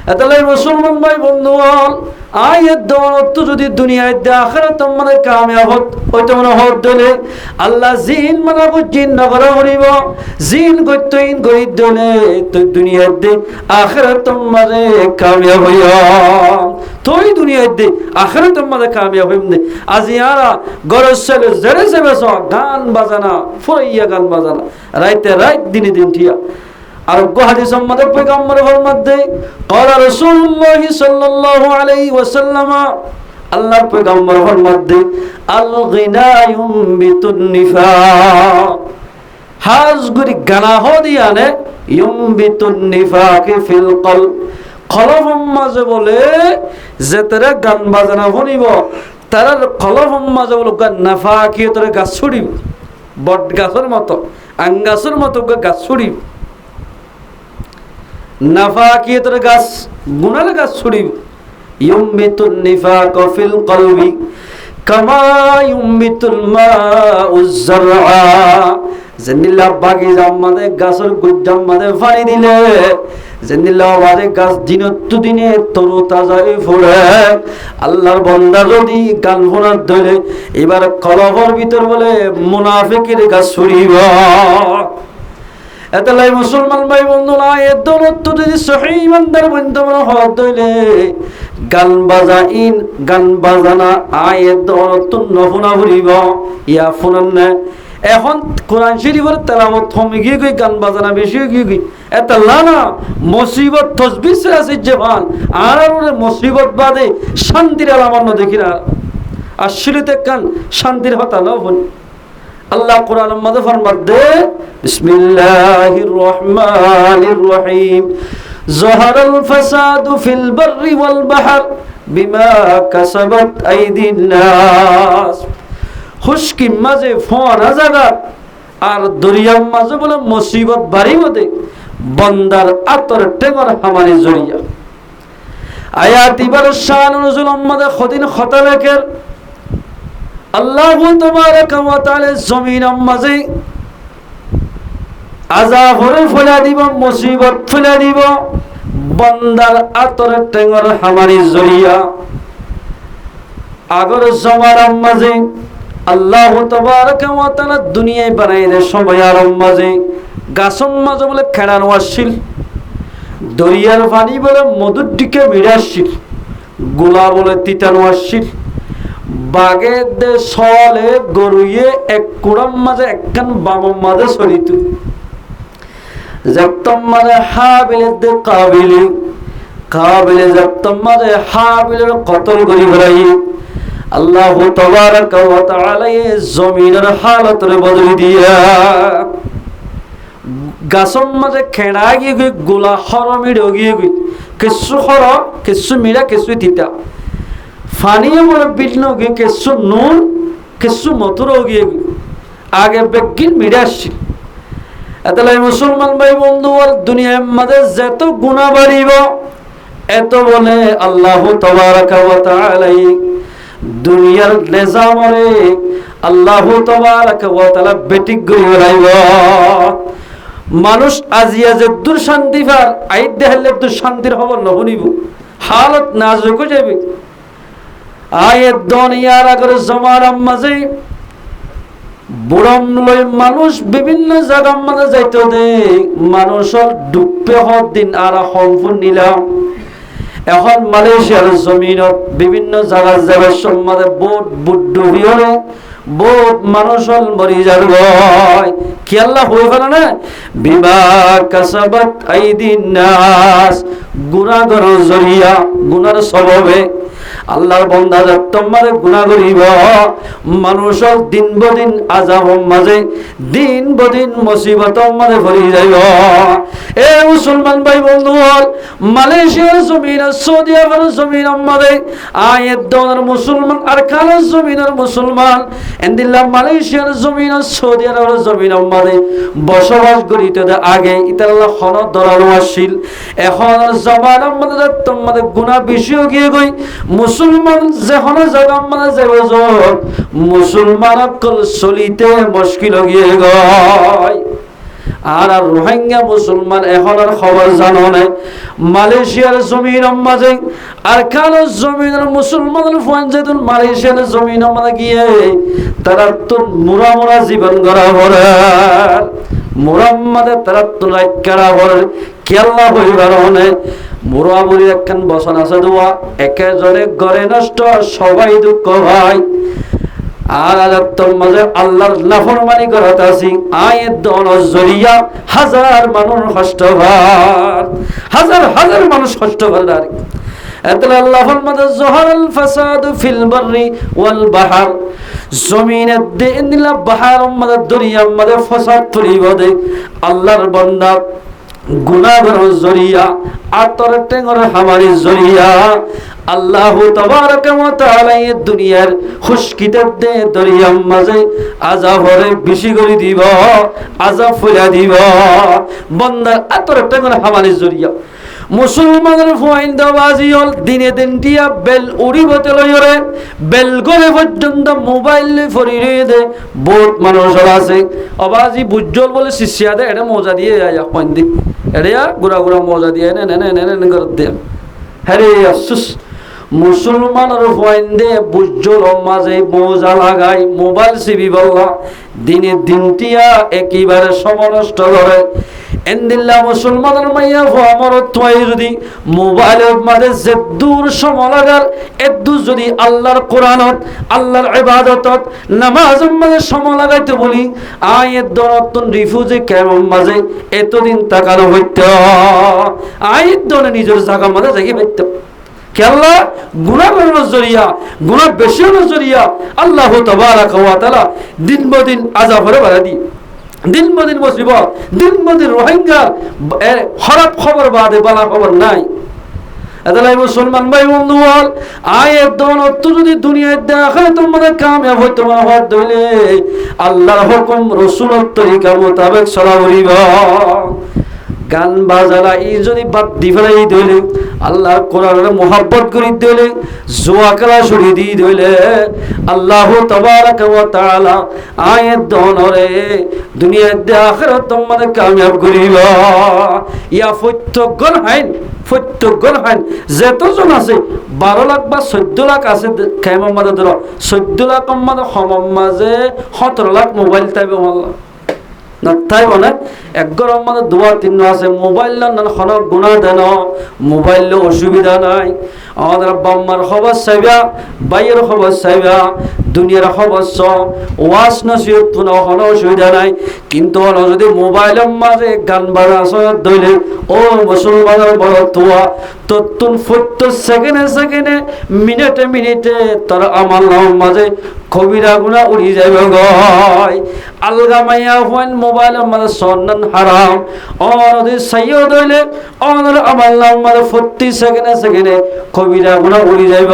এতলাই মুসলমান ভাই বন্ধুগণ আয়াত দৌলত যদি দুনিয়ায় দে আখিরাতের মধ্যে কামিয়াব হইতে মনে হদ দিলে আল্লাহ জিন মানাবো জিন নগর হরিব জিন গইতইন গই দিলে তো দুনিয়ায় দে আখিরাতের মধ্যে কামিয়াব হইয়া তোই দুনিয়ায় দে আখিরাতের মধ্যে কামিয়াব হইমনে আজিয়ারা গরজ ছেলে জেরে জেবে গান বাজানা ফুরাইয়া গান বাজানা রাইতে রাইত দিনে দিন ঠিয়া আর হাদিসের মধ্যে পয়গম্বর ফরমাতে ক্বালা রাসূলুল্লাহ সাল্লাল্লাহু আলাইহি ওয়াসাল্লাম, আল্লাহর পয়গম্বর ফরমাতে আল গিনা ইউমবিতুন নিফাক, হাজগুরি গানা হদিয়ানে ইউমবিতুন নিফাক ফিল কলব, কলবম মাঝে বলে যে তারা গান বাজনা শুনিব তার কলবম মাঝে বলে নাফাকিয়তের গাছ ছুড়িব, বট গাছের মতো আঙ্গাছের মতো গাছ ছুড়িব, নাফাকিয়তের গাছ গুনার গাছ ছুড়িব। ইউমবিতুন নিফাক ফিল কলবি কামা ইউমবিতুল মাউজ যারআ, জেনিল্লাহ বাগিচা আমাদের গাছের গুজ্জাম মাঝে পানি দিলে জেনিল্লাহ আমাদের গাছ দিনত দিনে তরু তাজা হয়ে ফুলে। আল্লাহর বান্দা যদি গান ফোনার ধরে এবার কলবর ভিতর বলে মুনাফিকের গাছ ছুড়িব। এতলাই মুসলমান ভাই বন্ধুরা, এর দৌলত যদি সহি ইমানদার বন্ধুরা হওয়ার ধরে গান বাজাইন গান বাজানা আয়ের দৌলত নফুনা ফুরিব ইয়া ফুনান না। এখন কোরআন শরীফের তেলাওয়াত থমে গিয়ে গই, গান বাজানা বেশি গিয়ে গই, এটা না মুসিবত তসবিহ আছে জবান আর মুসিবত বাদে শান্তির আলামত দেখি না। আসলে কান শান্তির হতা না হন। আল্লাহ কোরআনের মধ্যে ফরমাতে বিসমিল্লাহির রহমানির রহিম যাহারাল ফাসাদু ফিল বাররি ওয়াল বাহর বিমা কাসাবাত আইদিন নাস, খুশকি মাঝে ফোনা জায়গা আর দরিয়ার মাঝে বলে মুসিবত বাড়ি মধ্যে বন্দার আতর টেঙর হামানি জড়িয়া। আয়াত ইবার শান নজুল আমাদের খদিন খতা লেখের আল্লাহু তাবারাকা ওয়া তাআলা জমিন মাঝে আযাব হরে ফেলা দিব, মুসিবত ফেলা দিব বন্দার আতর টেঙর হামানি জড়িয়া। আগর জমার মাঝে আল্লাহু তাবারাকা ওয়া তাআলা দুনিয়ায় বানাইলে সময়ার মাঝে গাছন মাঝে বলে খেড়ানো আসছিল, দরিয়ার পানি বলে মধুর দিকে মিড়ে আসছিল, গোলা বলে তিতানো আসছিল, বাগে দে সলে গরুয়ে এক কুড়াম মাঝে একখান বামম মাঝে সরিত, জপ্তম মাঝে হাবিলের দে কাবিলে জপ্তম মাঝে হাবিলের কতল করি বেড়াই। আল্লাহু তাবারাকা ওয়া তাআলা এই জমিনের হালতরে বদলে দিয়া গাছর মাঝে খেড়া গিয়ে গই, গোলা হরমিড় গিয়ে গই, কিছু হর কিছু মিরা কিছু তিতা, ফানিয়ে বলে বিল্ন গিয়ে কিছু নুন কিছু মধুর গিয়ে গই, আগে বেগিন মিড়ে আসছিল। এতলাই মুসলমান ভাই বন্ধু আর দুনিয়ার মাঝে যত গুনাহ বাড়িব এত বলে আল্লাহু তাবারাকা ওয়া তাআলা দুনিয়ার নিজামরে আল্লাহু তাবারাকা ওয়া তাআলা বেটিক গই রাইব। মানুষ আজিয়া যে দূর শান্তি পার আইত দেহলে দূর শান্তির খবর নহনিব, হালত নাজুক হয়ে যাবে। আয়ের দুনিয়ার আগের জমার মাঝে বুড়ম লই মানুষ বিভিন্ন জায়গার মাঝে যাইতে দে, মানুষের ডুববে হর দিন আর সম্পূর্ণ নিলাম। এখন মালয়েশিয়ার জমিনত বিভিন্ন জায়গার যাবার সম্মানে বোট ডুবি হলে বহুত মানুষ মরি যার ভয় কি আল্লাহ হয়ে ফেলে না বিমা কাসাবাত আইদিন নাস, গুনাহর জরিয়া গুনার সববে আল্লাহর বান্দা তোমারে গুনাহ করিব, মানুষক দিন বদিন আযাব মাঝে দিন বদিন মুসিবত মাঝে ভরি যাইব। এ মুসলমান ভাই বন্ধু, মালয়েশিয়ার জমিন সৌদি আরবের জমিন মাঝে আয়াত দনের মুসলমান আর কালো জমিনের মুসলমান এন্দিল্লা মালয়েশিয়ার জমিন সৌদি আরবের জমিন মাঝে বসবাস করিতে আগে ইতাল্লাহ খনত ধরানো আসছিল। এখন জমানার মধ্যে তোমাদের গুনাহ বেশি গিয়ে গই, মুসলমান যেখানে জায়গা মানে যাবে মুসলমান চলিতে মুশকিল গিয়ে গয়। আর রোহিঙ্গা মুসলমান এখন আর খবর জানো না, মালয়েশিয়ার জমিন মাঝে আর কালো জমিনের মুসলমানের ফোন যেতুন মালয়েশিয়ার জমিন মাঝে গিয়ে তারা তো মুরা মুরা জীবন গড়া ভরে মুরাম্মাদে তারা তো রাইকারা ভরে কেল্লা হইবার হনে মুরাবুরি একখান বসন আছে দোয়া একে জনে ঘরে নষ্ট সবাই দুঃখ ভাই আর আজাত্তর মাঝে আল্লাহর নাফরমানি করতে আসি আয়ের দোনো জরিয়া হাজার মানুষ কষ্টভার, হাজার হাজার মানুষ কষ্টভার। আর এতলা আল্লাহর মাঝে জহরাল ফাসাদু ফিল বাররি ওয়াল বাহর, জমিনের দিলা বাহার মাঝে দরিয়ার মাঝে ফাসাদ তৈরি দে আল্লাহর বান্দা গুনাহর জরিয়া আতর টেঙ্গর হামারি জরিয়া আল্লাহ তাবারক ওয়া তাআলা এই দুনিয়ার খুশকিতে দে দরিয়ার মাঝে আযাবরে বেশি করে দিব, আযাব ফুলা দিব বান্দার আতর টেঙ্গর হামারি জরিয়া। মুসলমানের ফাইন্দাবাজি হল দিনে দিন টিয়া বেল উড়িবতে লইরে বেল গলে পর্যন্ত মোবাইল ফরি দে বহুত মানুষ আছে অবাজি বুজ্জল বলে শিষ্যা দে এটা মজা দিয়ে যায় পয়েন্দি এটা গুড়া গুড়া মজা দিয়ে নে নে নে নে করে দে হ্যারে আফসোস মুসলমানের ফাইন্দে বুজ্জল মাঝে মজা লাগাই মোবাইল সিবি বললা দিনে দিন টিয়া একেবারে সময় নষ্ট করে। এন্দিল্লা মুসলমানের মাইয়া আমার তোয় যদি মোবাইলের মাঝে যে দূর সময় লাগার এদূর যদি আল্লাহর কোরআনত আল্লাহর ইবাদতত নামাজের মাঝে সময় লাগাইতে বলি আয়ের দরতন রিফিউজি কেমন মাঝে এতদিন তাকানো হইতো আয়ের দনে নিজের জায়গা মাঝে জায়গা পাইতো কেল্লা গুনাহ করার জরিয়া গুনাহ বেশি হওয়ার জরিয়া আল্লাহ তাবারক ওয়া তাআলা দিন বদিন আযাবরে বাড়া দি দিন বদিন মুসিবত দিন বদিন রোহিঙ্গা খারাপ খবর বাদে বালা খবর নাই। এদালাই মুসলমান ভাই বন্ধু বল আয়ের দৌলত যদি দুনিয়ায় দেখায় তোমাদের কামিয়াব হইতে হওয়ার দইলে আল্লাহর হুকুম রাসূলের তরিকা মোতাবেক চলা বলিব। গান বাজালা এই যদি বাদ দি ফেলাই দইলে আল্লাহর কোরআনের মোহাব্বত করি দইলে জোয়া খেলা ছড়ি দি দইলে আল্লাহ তাবারক ওয়া তাআলা আয়ের দনরে দুনিয়াতে আখিরাত তোমাদের কামিয়াব করিব। ইয়া প্রত্যেকজন হাইন যতজন আছে 12 লাখ বা 14 লাখ আছে কেমন মাঝে ধরো 14 লাখ মাঝে সমম মাঝে 17 লাখ মোবাইল টাইবে মাল্লা না তাই বলে এক গরম মানে 2-3 আছে মোবাইল না কোনো গুণা দেন মোবাইল অসুবিধা নাই। আমাদের বাম্মার খবর চাইবা বাইয়ের খবর চাইবা দুনিয়ার খবর ওয়াজ নসিহত কোনো অসুবিধা নাই, কিন্তু যদি মোবাইলের মাঝে গান বাজা ধরলে ও মুসলমানের বড় তোয়া তত্তুন 70 সেকেন্ডে মিনিটে তোর আমার মাঝে কবিরা গুণা উড়ি যাইব গয় আলগা মাইয়া হইন মোবাইলের মাঝে সন্নান হারাম অনদি সাইয়দ হইলে অনর আমার মাঝে 40 সেকেন্ডে কবিরা গুণা উড়ি যাইব।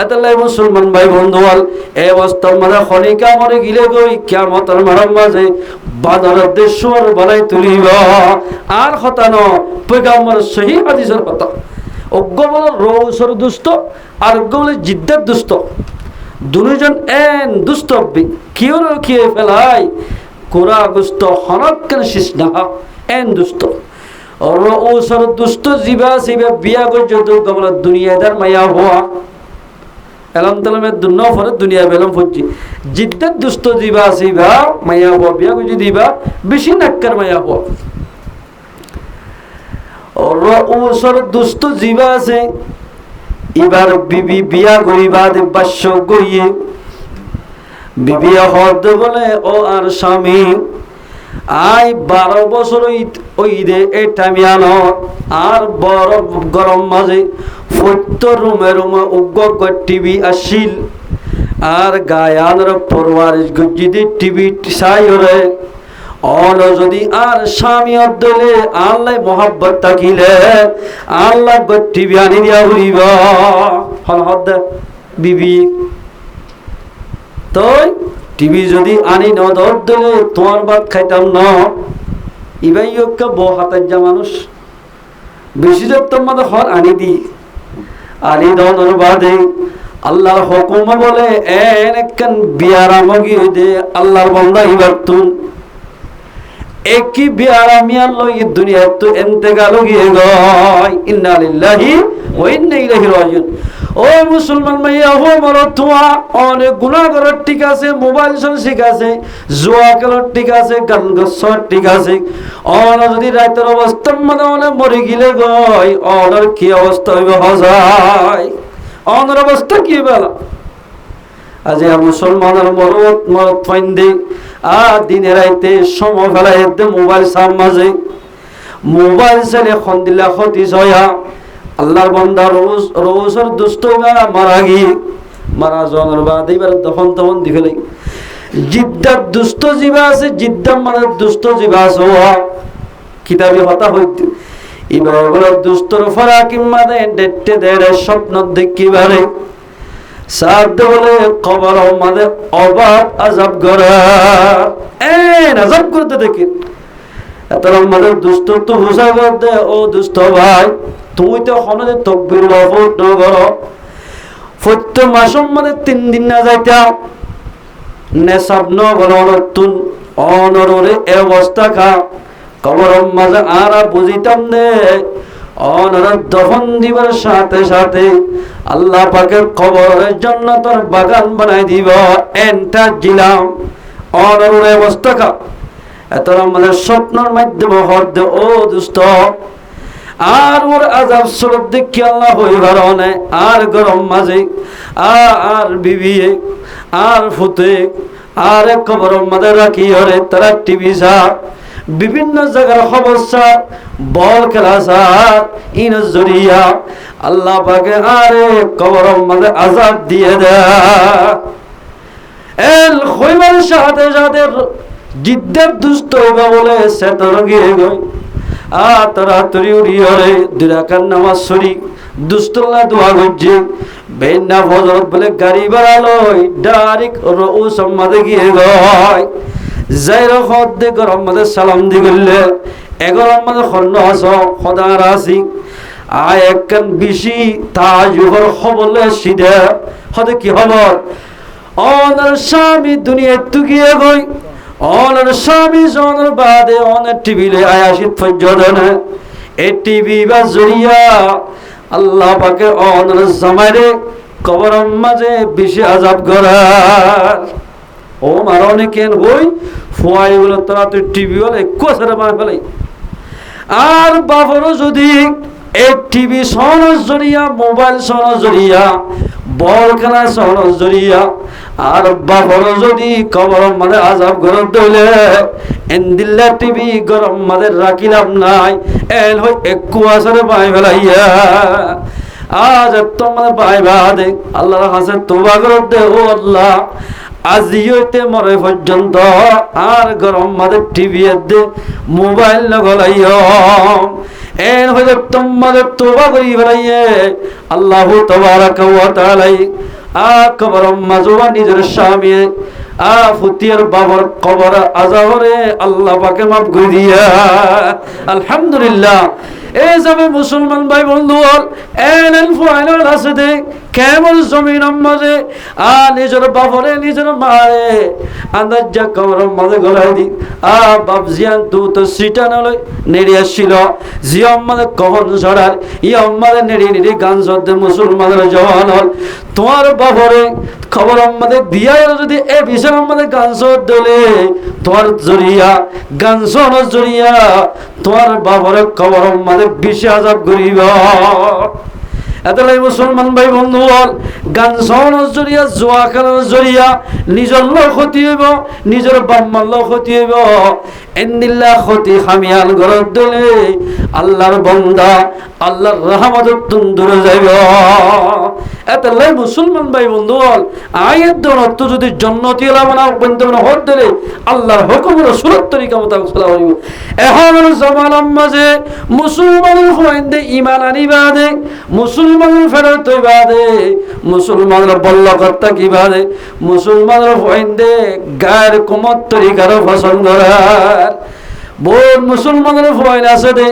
এতলাই মুসলমান ভাই বন্ধু বল এই অবস্থার মাঝে খনিকা মরে গিলে গই কিয়ামতের মাঝে বাদরের দেশর বানাই তুলিব। আর কথা ন পয়গম্বর সহিহ হাদিসের কথা অজ্ঞ বলে রৌসর দুষ্ট আর অজ্ঞ বলে জিদ্দার দুষ্ট দুজন এন দুষ্ট কিয় কিয়ে ফেলাই কোরা গুস্ত হনকেন শিষ্ণা এন দুষ্ট রৌসর দুষ্ট জিবা সিবা বিয়া গজত গবল দুনিয়াদার মায়া হওয়া এলাম তালামের দুনিয়া ফরে দুনিয়া বেলাম ফুজি জিদ্দার দুষ্ট জিবা সিবা মায়া হওয়া বিয়া গজ দিবা বেশি নাক্কার মায়া হওয়া রৌসর দুষ্ট জিবা আছে এবার বিবি বিয়া করিবা বাস্য গইয়ে বিবি হদ বলে ও আর স্বামী আই 12 বছর ওই দে এই টাইমিয়ান আর বড় গরম মাঝে 70 রুমে উগ্গ টিভি আসিল আর গায়ানের পরওয়ারিশ গজ্জিদি টিভি চাই রে অন যদি আর স্বামী অদলে আল্লাহ মোহাব্বত থাকিলে আল্লাহ টিভি আনি দিয়া হইব হল হদ বিবি তো টিভি যদি আনি ন দলে তোমার ভাত খাইতাম না ইবাই ওকে বউ হাতের যা মানুষ বেশি যত্ন মতো হর আনি দি আনি দর বাদে আল্লাহর হুকুম বলে এন একখান বিয়ারাম গিয়ে দে আল্লাহর বান্দা ইবার তুন একই বিয়ারামিয়ান লই দুনিয়া তো ইন্তেকাল গিয়ে গয় ইন্না লিল্লাহি ওয়া ইন্না ইলাইহি রাজিউন। ও মুসলমান মাইয়া হো মরো তোয়া অনেক গুনাহ করার ঠিক আছে মোবাইল সব ঠিক আছে জুয়া খেলার ঠিক আছে গান গছর ঠিক আছে অন যদি রাতের অবস্থা মানে অনেক মরে গিলে গয় অনর কি অবস্থা হইবে হজায় অনর অবস্থা কি বেলা আজি মুসলমানের মরত ফাইন্দে দিনে রাইতে সময় ফেলাই মোবাইল সাম মাঝে মোবাইল চালে খন্দিলা ক্ষতি জয়া আল্লাহর বান্দা রোজর দুষ্ট মারা গিয়ে মারা যাওয়ার বাদ এবার তখন তখন দি ফেলে জিদ্দার দুষ্ট জীবা আছে জিদ্দার মানে দুষ্ট জীবা আছে কিতাবে হতা হইতে এবার দুষ্টর ফরা কিংবা ডেটে দেড় স্বপ্ন দেখিবারে সাদ বলে কবর আমাদের অবাক আজাব করা আজাব করতে দেখি এত আমাদের দুষ্ট তো হুসা করতে ও দুষ্ট ভাই তুই তো হনদে তকবির ওয়াফত নগর ফত্য মাসম মানে 3 দিন না যাইতা নেশাব নগর নতুন অনরে এ অবস্থা খা কবর মাঝে আর বুঝিতাম নে অনরা দফন দিবার সাথে সাথে আল্লাহ পাকের কবরের জন্য তোর বাগান বানাই দিব এন্টা দিলাম অনরের অবস্থা খা এত আমাদের স্বপ্নের মাধ্যমে হদ ও দুষ্ট আর ওর আজাব স্বরূপ দেখি আল্লাহ হইবার অনেক আর গরম মাঝে আর বিবি আর ফুতে আর কবর মাঝে রাখি হরে তারা টিভি সার বিভিন্ন জায়গার সমস্যা বল খেলা সার ইন জরিয়া আল্লাহ পাকে আরে কবর মাঝে আজাব দিয়ে দেয় এল হইবার সাথে সাথে জিদ্দের দুষ্ট হইবা বলে সে তোর গিয়ে গই তাড়াতাড়ি উড়িয়ে দুরাকার নামাজ সরি দুস্তল্লা দোয়া করছে বেন্না ফজরত বলে গাড়ি বাড়ালো ডাইরেক্ট রউ সম্মাদে গিয়ে গয় যাই রকম দে গরম মাঝে সালাম দি গেলে এগরম মাঝে খন্ন আস সদার আসি আয় একখান বেশি তাজুহর খবরলে সিধে হতে কি খবর অনার স্বামী দুনিয়া তুগিয়ে গই অনার স্বামী জনের বাদে অনেক টিভিলে আয়াসিত ফজ্জদনে এ টিভি বা জরিয়া আল্লাহ পাকে অনার জামাইরে কবরের মাঝে বেশি আযাব করার ও মারনে কেন হই ফুয়াই বলে তোরা তুই টিভি হলে কোসরে মার ফেলে আর বাবরও যদি এই টিভি সনজ জরিয়া মোবাইল সনজ জরিয়া বল খেলা সনজ জরিয়া আর বাবর যদি কবর মানে আজাব গরম দইলে এন্দিল্লা টিভি গরম মাঝে রাখিলাম নাই এল হই একটু আসরে পাই ফেলাইয়া আজ তোমার পাই বাদে আল্লাহর কাছে তোবা করত দে ও আল্লাহ আজি হইতে মরে পর্যন্ত আর গরম মাঝে টিভি দে মোবাইল লগলাইও এন হইতে তোমাদের তোবা করি ফেলাইয়ে আল্লাহ তাবারাকা ওয়া তাআলা কবর মাজুবা নিজের স্বামী ফুতিয়ার বাবার কবর আজাবরে আল্লাহ পাকে মাফ করে দিয়া আলহামদুলিল্লাহ এই যাবে মুসলমান ভাই বন্ধু এন ফাইনাল আছে দে কেমন জমিন মাঝে নিজের বাবরে নিজের মারে আন্দাজ যা কবর মাঝে গলাই দি বাপ জিয়ান তু তো সিটা নলয় নেড়ে আসছিল জিয়ম মাঝে কখন ছড়ার ইয়ম মাঝে নেড়ে নেড়ে গান সদ্যে মুসলমানের জওয়ান হল তোমার বাবরে খবর আমাদের দিয়া যদি এ বিষয় আমাদের গান সদ দলে তোমার জরিয়া গান শোনার জরিয়া তোমার বাবরে খবর আমাদের বেশি আজাব করিব এতলাই মুসলমান ভাই বন্ধু গান শোনার জরিয়া জোয়া খেলার জরিয়া নিজের লোক ক্ষতি হইব নিজের বাম্মার লোক ক্ষতি হইব এন্দিল্লা ক্ষতি হামিয়াল ঘরের দলে আল্লাহর বন্দা আল্লাহর রহমতের তুন দূরে যাইব এতলাই মুসলমান ভাই বন্ধু আয়ের দরত যদি জন্নতি লাভনা বন্ধন হত দিলে আল্লাহর হুকুমের সুরত তরিকা মোতাবেক চলা হইব এখন জামানার মাঝে মুসলমানের হইন্দে ঈমান আনিবাদে মুসলমানের ফেরত হইবাদে মুসলমানের বল্লকর্তা কিবাদে মুসলমানের হইন্দে গায়ের কুমত তরিকার ফসল করার বহুত মুসলমানের ফয়ন আছে দে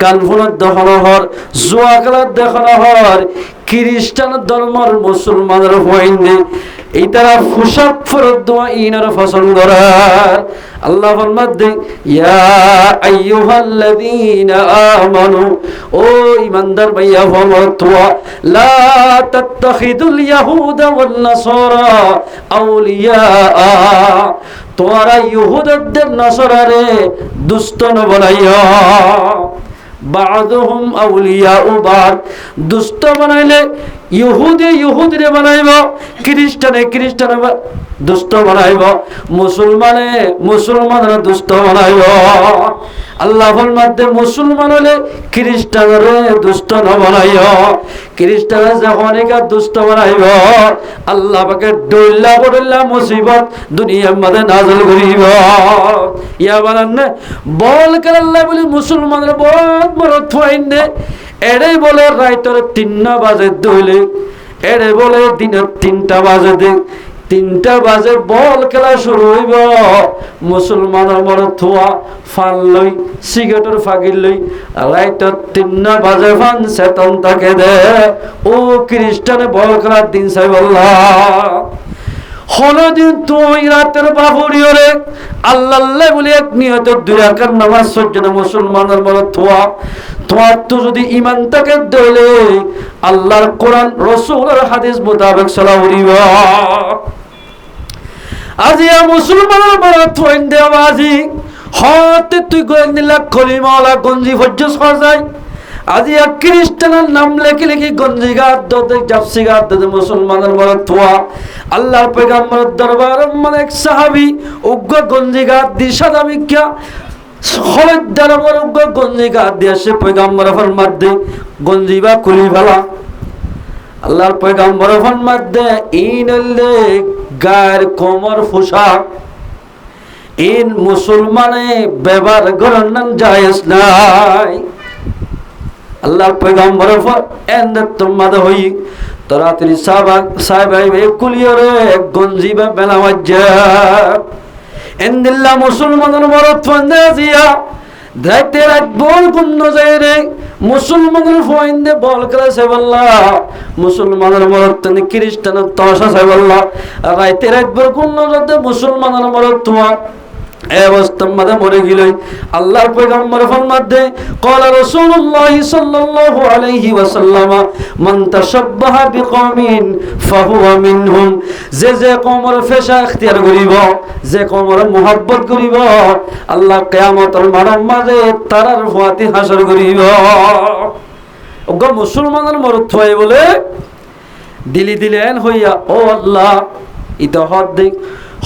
গান ফোনত দেখানো হর জুয়া খেলার দেখানো হর খ্রিস্টান ধর্মের মুসলমানের ফয়ন দে এই তারা ফুসাব ফরত দোয়া ইনার ফসল করার আল্লাহ ফরমাতে ইয়া আইয়ুহাল্লাযীনা আমানু ও ঈমানদার ভাইয়া ফরমাতওয়া লা তাত্তাখিদুল ইয়াহুদা ওয়ান নাসারা আউলিয়া তোরা ইহুদদের নাসারারে দুষ্ট ন বনাইয়া বা'দুহুম আউলিয়াউ বা'দ। দুষ্ট বানাইলে ইহুদিরে বানাইব, খ্রিস্টানে দুষ্ট বানাইব, মুসলমানরা দুষ্ট বানাইব। আল্লাহ ফরমাতে মুসলমান হলে খ্রিস্টানরে দুষ্ট ন বানাইও, খ্রিস্টান যখন দুষ্ট বানাইব আল্লাহ পাকে ডল্লা মুসিবত দুনিয়ার মধ্যে নাযিল করিব। ইয়া বানান বল করে আল্লাহ বলি মুসলমানরা বহুত বড় থইনে এড়ে বলে রাইতর 3 বাজে দইলে, এড়ে বলে দিনের 3টা বাজে দে, 3টা বাজে বল খেলা শুরু হইব। মুসলমানের মনে থোয়া ফান লই, সিগারেটের ফাগির লই, রাইতর 3 বাজে ফান চেতন তাকে দে। ও খ্রিস্টানে বল খেলার দিন চাইব আল্লাহ হলদিন তুই রাতের বাহুরিয়রে আল্লাহ বলে এক নিয়ত 2 রাকাত নামাজ সজ্জনা মুসলমানের মনে থোয়া তোমার তো যদি ইমান থাকে দইলে আল্লাহর কোরআন রাসূলের হাদিস মোতাবেক চলা উড়িব। আজিয়া মুসলমানের মনে থইন দেওয়া আজি হতে তুই গোয়েন্দিলা খলিমাওয়ালা গঞ্জি ফজ্জস করা যায়। আজি এক খ্রিস্টানের নাম লেখি লেখি গঞ্জি গাত দতে জাপসি গাত দতে মুসলমানের মনে থোয়া আল্লাহর পয়গম্বরের দরবার মানে এক সাহাবী উগ্র গঞ্জি গাত দি সাদা মিক্কা খলদার বড় উগ্র গঞ্জি গাত দিয়ে সে পয়গম্বর ফরমাত দে গঞ্জি বা খুলি ফেলা। আল্লাহর পয়গম্বর ফরমাত দে ইনলে গায়ের কোমর পোশাক ইন মুসলমানে ব্যবহার করেন জায়েজ নাই। আল্লাহর পয়গম্বর এন্ড তোমাদের হই তরাতরি সাহাবাই কুলিয়রে গঞ্জি বা বেলাওয়াজ্জা এন্দিল্লা মুসলমানের মরদ ফান্দে জিয়া দাইতে রাত বল গুন্ন যায় রে মুসলমানের ফাইন্দে বল করে সেবাল্লাহ মুসলমানের মরদ তনে খ্রিস্টানের তশা সেবাল্লাহ রাইতে রাত বল গুন্ন যাতে মুসলমানের মরদ তোমার অবস্থার মধ্যে মরে গেল। আল্লাহর পয়গম্বর ফরমাত দে ক্বালা রাসূলুল্লাহ সাল্লাল্লাহু আলাইহি ওয়াসাল্লাম মান তাশাব্বাহা বিকওমিন ফাহুয়া মিনহুম। যে কওমের ফেশা ইখতিয়ার করিব, যে কওমের মুহাব্বত করিব আল্লাহ কিয়ামতের মাঠে তারার ফাতি হাসর করিব। ওগো মুসলমানের মরদ থই বলে দিলেন হইয়া ও আল্লাহ ইতা হদ দে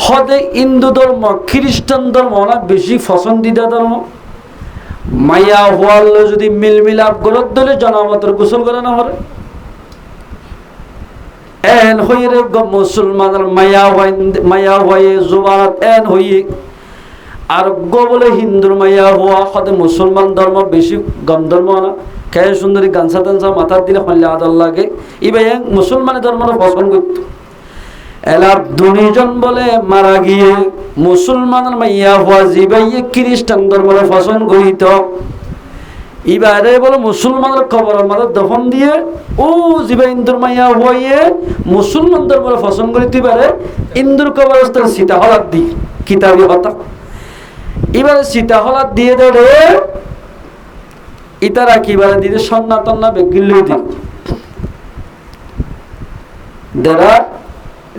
হদে হিন্দু ধর্ম খ্রিস্টান ধর্ম না বেশি পছন্দিদা ধর্ম। মাইয়া হওয়ার যদি মিলমিলাপ গলত দিলে জনামতের গোসল করে না হরে এন হইয়ে রে মুসলমানের মায়া হয়ে জোবানত এন হইয়ে আর গো বলে হিন্দুর মাইয়া হওয়া হদে মুসলমান ধর্ম বেশি গম ধর্ম না কে সুন্দরী গানসা টানসা মাথার দিলে হলে আদর লাগে ইবে মুসলমানের ধর্মটা পছন্দ করত। এলা দুনিজন বলে মারা গিয়ে মুসলমানের মাইয়া হওয়া জিবাইয়ে খ্রিস্টান ধর্মের পছন্দ করিত। এবারে বলে মুসলমানের কবরের মাঝে দফন দিয়ে ও জিবা ইন্দুর মাইয়া হইয়ে মুসলমান ধর্মের পছন্দ করিত। এবারে ইন্দুর কবরস্থান সীতা হলাদ দি কিতাবি হতা এবারে সীতা হলাদ দিয়ে দেড়ে ইতারা কিবারে দিতে সন্ন্যাতন না বেগিল দি দেরা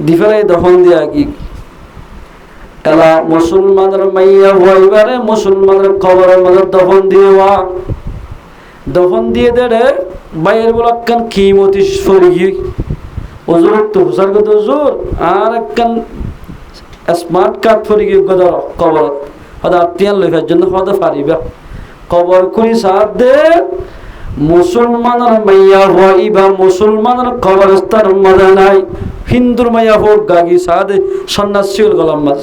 দিফারে দফন দিয়া কি এলা মুসলমানের মাইয়া হইবারে মুসলমানের কবরের মাঝে দফন দিয়ে দেড়ে বাইরের বলাক্কান কিমতি ফরিগি ওজুর তো হুসার কত জোর আর একখান স্মার্ট কার্ড ফরিগি গদর কবরত হদা আত্মীয়ান লইফার জন্য হদা পারিবা কবর করি সাথ দে মুসলমানের মাইয়া হইবা মুসলমানের কবরস্থান মাঝে নাই হিন্দুর মাইয়া হোক গাগি সাদে সন্ন্যাসীর গলাম মাছ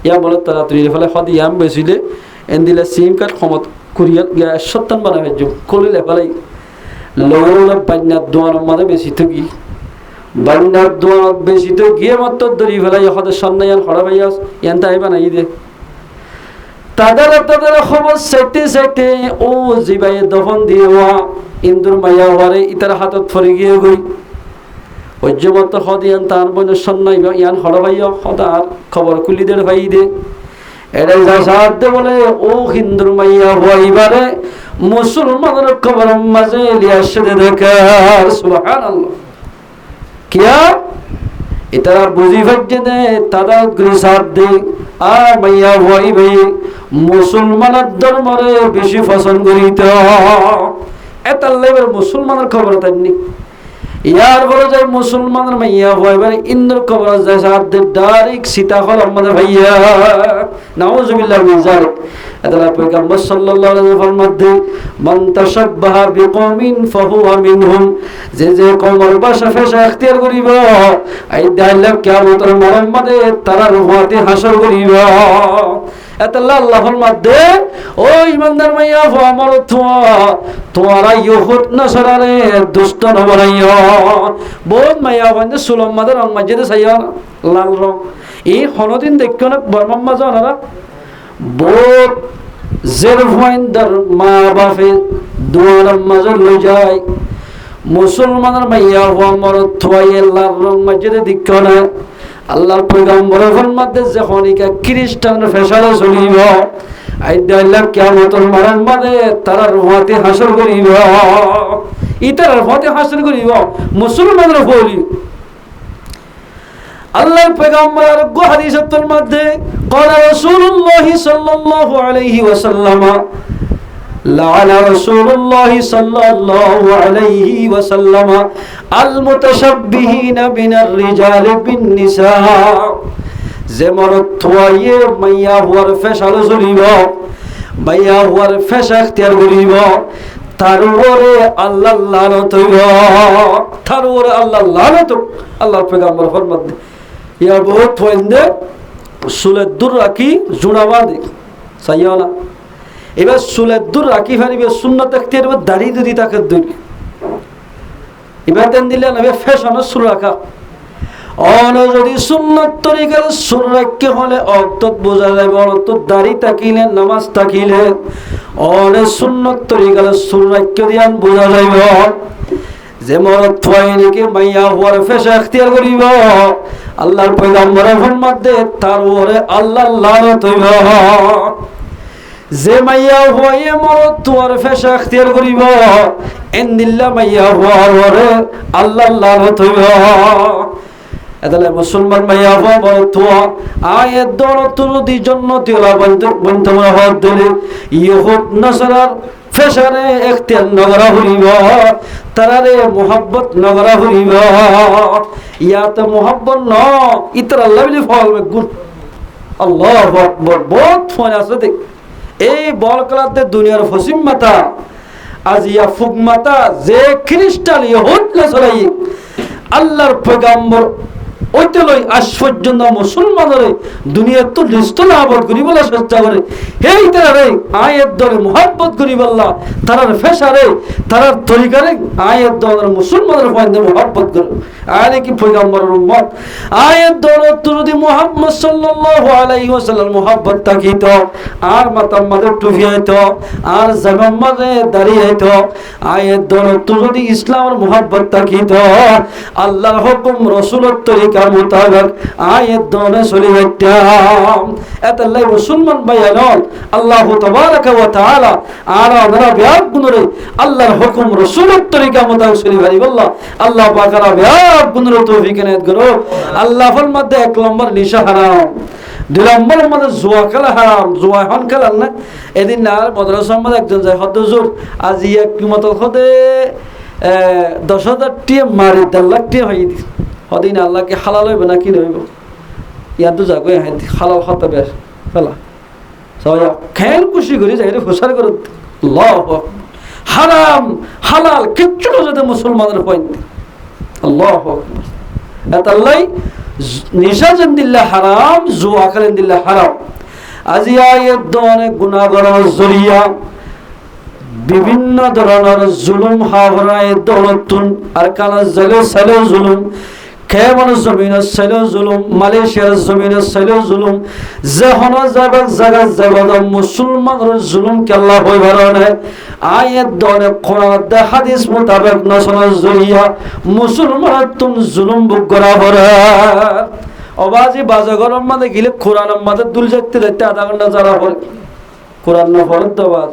ইয়া বলে তাড়াতাড়ি ফেলে হদ ইয়াম বেশিলে এন দিলে সিম কার্ড ক্ষমত কুরিয়ার গ্যাস সত্তান বানাবে কলিলে ফেলাই লৌলা বান্যার দোয়ার মাঝে বেশি তো কি বান্যার দোয়ার বেশি তো গিয়ে মাত্র দড়ি ফেলাই হদের সন্ন্যায়ান হরা ভাইয়াস ইয়ান তাই বানাই দে তাদের খবর চাইতে ও জিবাই দফন দিয়ে হওয়া ইন্দুর মাইয়া হওয়ারে ইতার হাতত ফরে গিয়ে গই ঐজ্যমত হদিয়ান তার বোনের সন্ন্যায় ইয়ান হর ভাইয়া হদার খবর কুলি দের ভাই দে এটাই যা সাহায্য বলে ও হিন্দুর মাইয়া হইবারে মুসলমানের খবর মাঝে লিয়াসে দে দেখার সুবহানাল্লাহ কিয়া ইতারা বুঝি ভাজ্যে দে তারা গুলি সাথ দে আর মাইয়া ভাই ভাই মুসলমানের ধর্মরে বেশি পছন্দ করিত এতাল্লাইবার মুসলমানের খবর তাইনি ইয়ার বলে যায় মুসলমানের মাইয়া ভাই ভাই ইন্দ্র খবর যায় সাদের ডাইরেক্ট সীতাফল আমাদের ভাইয়া নাউজুবিল্লাহ মিন যালিক আল্লাহ পয়গম্বর সাল্লাল্লাহু আলাইহি ওয়াসাল্লাম মধ্যে মান তাশাব্বাহা বিকওমিন ফাহুয়া মিনহুম যে কওমের ভাষা ফেশা ইখতিয়ার করিব এই দাইলাম কিয়ামতের মরমতে তারা রুহাতে হাসর করিব এতাল্লাহ আল্লাহর মধ্যে ও ইমানদার মাইয়া আমার তোরা ইহুদ নাসারারে দুষ্ট নবরাইয়া বহুত মাইয়া বন্ধে সুলম মাদের রং মসজিদে সাইয়া লাল রং এই হনদিন দেখো না বর্মাম মাঝে ওনারা বহুত জের ভয়েন্দার মা বাপে দুয়ার মাঝে লই যায় মুসলমানের মাইয়া আমার থোয়াইয়ে লাল রং মসজিদে দেখো না আল্লাহর পয়গম্বরের ফরমাতে যখন ইকা খ্রিস্টানের ফেসালে চলিব আইদাল্লাহ কিয়ামতের মরমতে তারা রুহাতে হাসর করিব ইতার রুহাতে হাসর করিব মুসলমানরা বলি আল্লাহর পয়গম্বর আর হাদিসের মধ্যে قال رسول الله صلى الله عليه وسلم لعن رسول الله صلى الله عليه وسلم المتشبهين من الرجال بالنساء زمرت تويه মাইয়া হওয়ার ফেশাল চলিব মাইয়া হওয়ার ফেশা ইখতিয়ার করিব তার উপরে আল্লাহ লানত হইব তার উপরে আল্লাহ লানত আল্লাহর পয়গম্বর ফরমাতে ইয়া বহুত পয়েন্টে সুলে দূর রাখি জুড়াবাদি সাইয়ালা এবার চুলের দূর রাখি ফারিবে সুন্নত ইখতিয়ার এবার দাড়ি যদি তাকে দুই এবার দেন দিলে না ফ্যাশনের চুল রাখা অন যদি সুন্নত তরিকার চুল রাখতে হলে অক্তত বোঝা যাবে অত দাড়ি তাকিলে নামাজ তাকিলে অনে সুন্নত তরিকার চুল রাখতে দিয়ান বোঝা যাইব যে মরদ থোয়াইনিকে মাইয়া হওয়ার ফেশা ইখতিয়ার করিব আল্লাহর পয়গম্বরের ফরমাতে তার উপরে আল্লাহ লানত হইব যে মাইয়া হয়ে মরদ তোর ফেশা ইখতিয়ার করিব ইনদিল্লাহ মাইয়া হওয়ারে আল্লাহ লানত হইব এদালে মুসলমান মাইয়া হওয়া মরদ তো আয়াত দরত নদী জান্নাতি ওলা বন্ধ হওয়ার দিলে ইহুদ নাসারার ফেশারে ইখতিয়ার নগরা হইব তারারে মোহাব্বত নগরা হইব ইয়াতে মোহাব্বত ন ইতর আল্লাহ বিলি ফল গুণ আল্লাহু আকবার বহুত ফোন আছে দেখ এই বলকলাতে দুনিয়ার ফসিম মাতা আজ ইয়া ফুক মাতা যে খ্রিস্টান ইহুদ নাসারাই আল্লাহর পয়গম্বর ওইতে লই আজ পর্যন্ত মুসলমানরে দুনিয়ার তো লিস্ত লাভত করি বলে চেষ্টা করে এই তারে আয়াত ধরে মোহাব্বত করি বললা তারার ফেশারে তারার তরিকারে আয়াত ধরে মুসলমানের পয়েন্টে মোহাব্বত করে আরে কি পয়গম্বরের উম্মত আয়াত ধরে যদি মুহাম্মদ সাল্লাল্লাহু আলাইহি ওয়াসাল্লাম মোহাব্বত তাকিত আর মাতাম মাদে টুফি হইতো আর জাগাম মাদে দাড়ি হইতো আয়াত ধরে যদি ইসলামের মোহাব্বত তাকিত আল্লাহর হুকুম রাসূলের তরিকা মোতাবেক আয়াত দনে চলি যাইতাম এতাল্লাই মুসলমান ভাইয়ান আল্লাহ তাবারাকা ওয়া তাআলা আর আমরা ব্যাপ গুণরে আল্লাহর হুকুম রাসূলের তরিকা মোতাবেক চলি ভাইবল্লাহ আল্লাহ পাকের ব্যাপ গুণরে তৌফিক এনায়েত করো আল্লাহর মধ্যে এক নম্বর নিশা হারাম দুই নম্বর মধ্যে জুয়া খেলা হারাম জুয়া এখন খেলাল না এদিন আর মাদ্রাসার মধ্যে একজন যায় হদ্দজুর আজ ইয়া কি মত হদে 10,000 টিয়া মারি 10 লাখ টিয়া হয়ে দিস হদিন আল্লাহকে হালাল হইবে না কি রইব ইয়ার তো যাগো হালাল হতে বেশ ফেলা সবাই খেল খুশি করি যাই হুসার করে আল্লাহু আকবার হারাম হালাল কিচ্ছু যদি মুসলমানের পয়েন্ট আল্লাহু আকবার এতাল্লাই নিশা দিল্লাহ হারাম জুয়া খেলেন দিল্লাহ হারাম আজি আয়াত অনেক গুনাহ করার জরিয়া বিভিন্ন ধরনের জুলুম হাওরায় দৌলতুন আর কানা জালে সালে জুলুম কেমন জমিনের সালে জুলুম মালয়েশিয়ার জমিনের সালে জুলুম যখন জায়গা জায়গা মুসলমানের জুলুম কে আল্লাহ হইবার না আয়াত দনে কোরআন হাদিস মোতাবেক নসনের জরিয়া মুসলমানের তুন জুলুম বুক করা পড়ে অবাজি বাজাগরম মানে গিলে কোরআনের মাঝে দুল যাইতে যাইতে আধা ঘন্টা যারা পড়ে কোরআন না পড়ে তো বাজ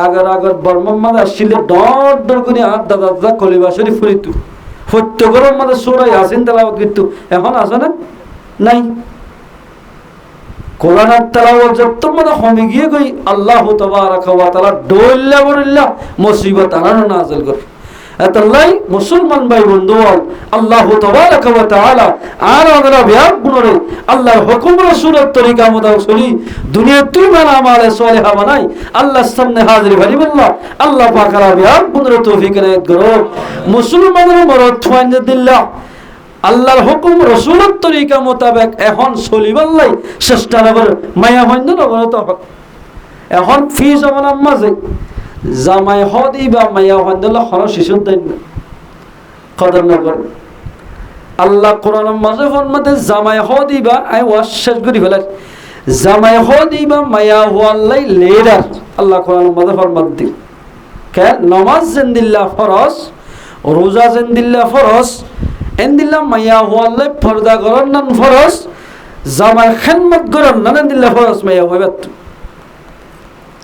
আগর আগর বর্মম মাঝে আসলে ডর ডর করে হাত দাদা দাদা কলিবা শরীফ ফুরিত প্রত্যেকের মধ্যে সূরা ইয়াসিন তেলাওয়াত করত এখন আছে না নাই কোরআনের তেলাওয়াত যত মানে হমে গিয়ে গই আল্লাহ তাবারাকা ওয়া তাআলা ডইল্লা বরিল্লা মুসিবত আনানো নাযিল করে। এতলাই মুসলমান ভাই বন্ধু আল্লাহ তাবারাকা ওয়া তাআলা আর আমরা বিয়াক গুণরে আল্লাহর হুকুম রাসূলের তরিকা মোতাবেক চলি দুনিয়া তুই মানা আমালে সালেহা বানাই আল্লাহর সামনে হাজির করিবল্লাহ আল্লাহ পাক আর বিয়াক গুণরে তৌফিক এনায়েত করো। মুসলমানের মরদ থুয়াইন দিল্লাহ আল্লাহর হুকুম রাসূলের তরিকা মোতাবেক এখন চলিবাল্লাই চেষ্টা নগর মায়া হইন নগর তো এখন ফি জমানার মাঝে জামাই হদি বা মায়া হইন খরচ শিশু দেন কদর নগর আল্লাহ কোরআনের মাঝে ফরমাতে জামাই হদি বা আই ওয়াজ শেষ করি ফেলাই জামাই হদি বা মায়া হওয়াল্লাই লিডার আল্লাহ কোরআনের মাঝে ফরমাত দি কে নামাজ জিন্দিল্লাহ ফরজ রোজা জিন্দিল্লাহ ফরজ এন্দিল্লা মাইয়া হওয়ালে পর্দা করার নাম ফরজ জামাই খেদমত করার নাম এন্দিল্লা ফরজ মাইয়া হইবাত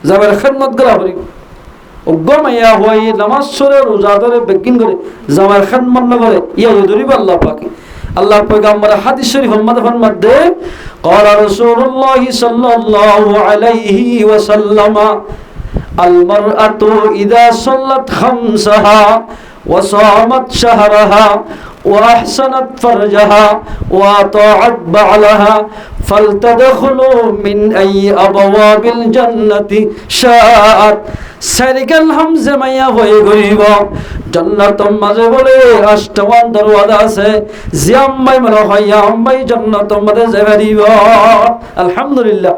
জামাই খেদমত করা হরি অজ্ঞ মাইয়া হই নামাজ পড়ে রোজা ধরে বেকিন করে জামাই খেদমত না করে ইয়া ধরিব আল্লাহ পাক আল্লাহ পয়গম্বর হাদিস শরীফ ফরমাত দে قال رسول الله صلى الله عليه وسلم المرأة إذا صلت خمسها وصامت شهرها وأحسنت فرجها وأطاعت بعلها فلتدخلوا من أي أبواب الجنة شاءت সারিকাল হামজে মাইয়া হয়ে গরিব জান্নাতের মাঝে বলে আষ্টমান দরওয়াজা আছে জিয়াম্মাই মনে হয় আম্মাই জান্নাতের মাঝে যাবে দিব আলহামদুলিল্লাহ।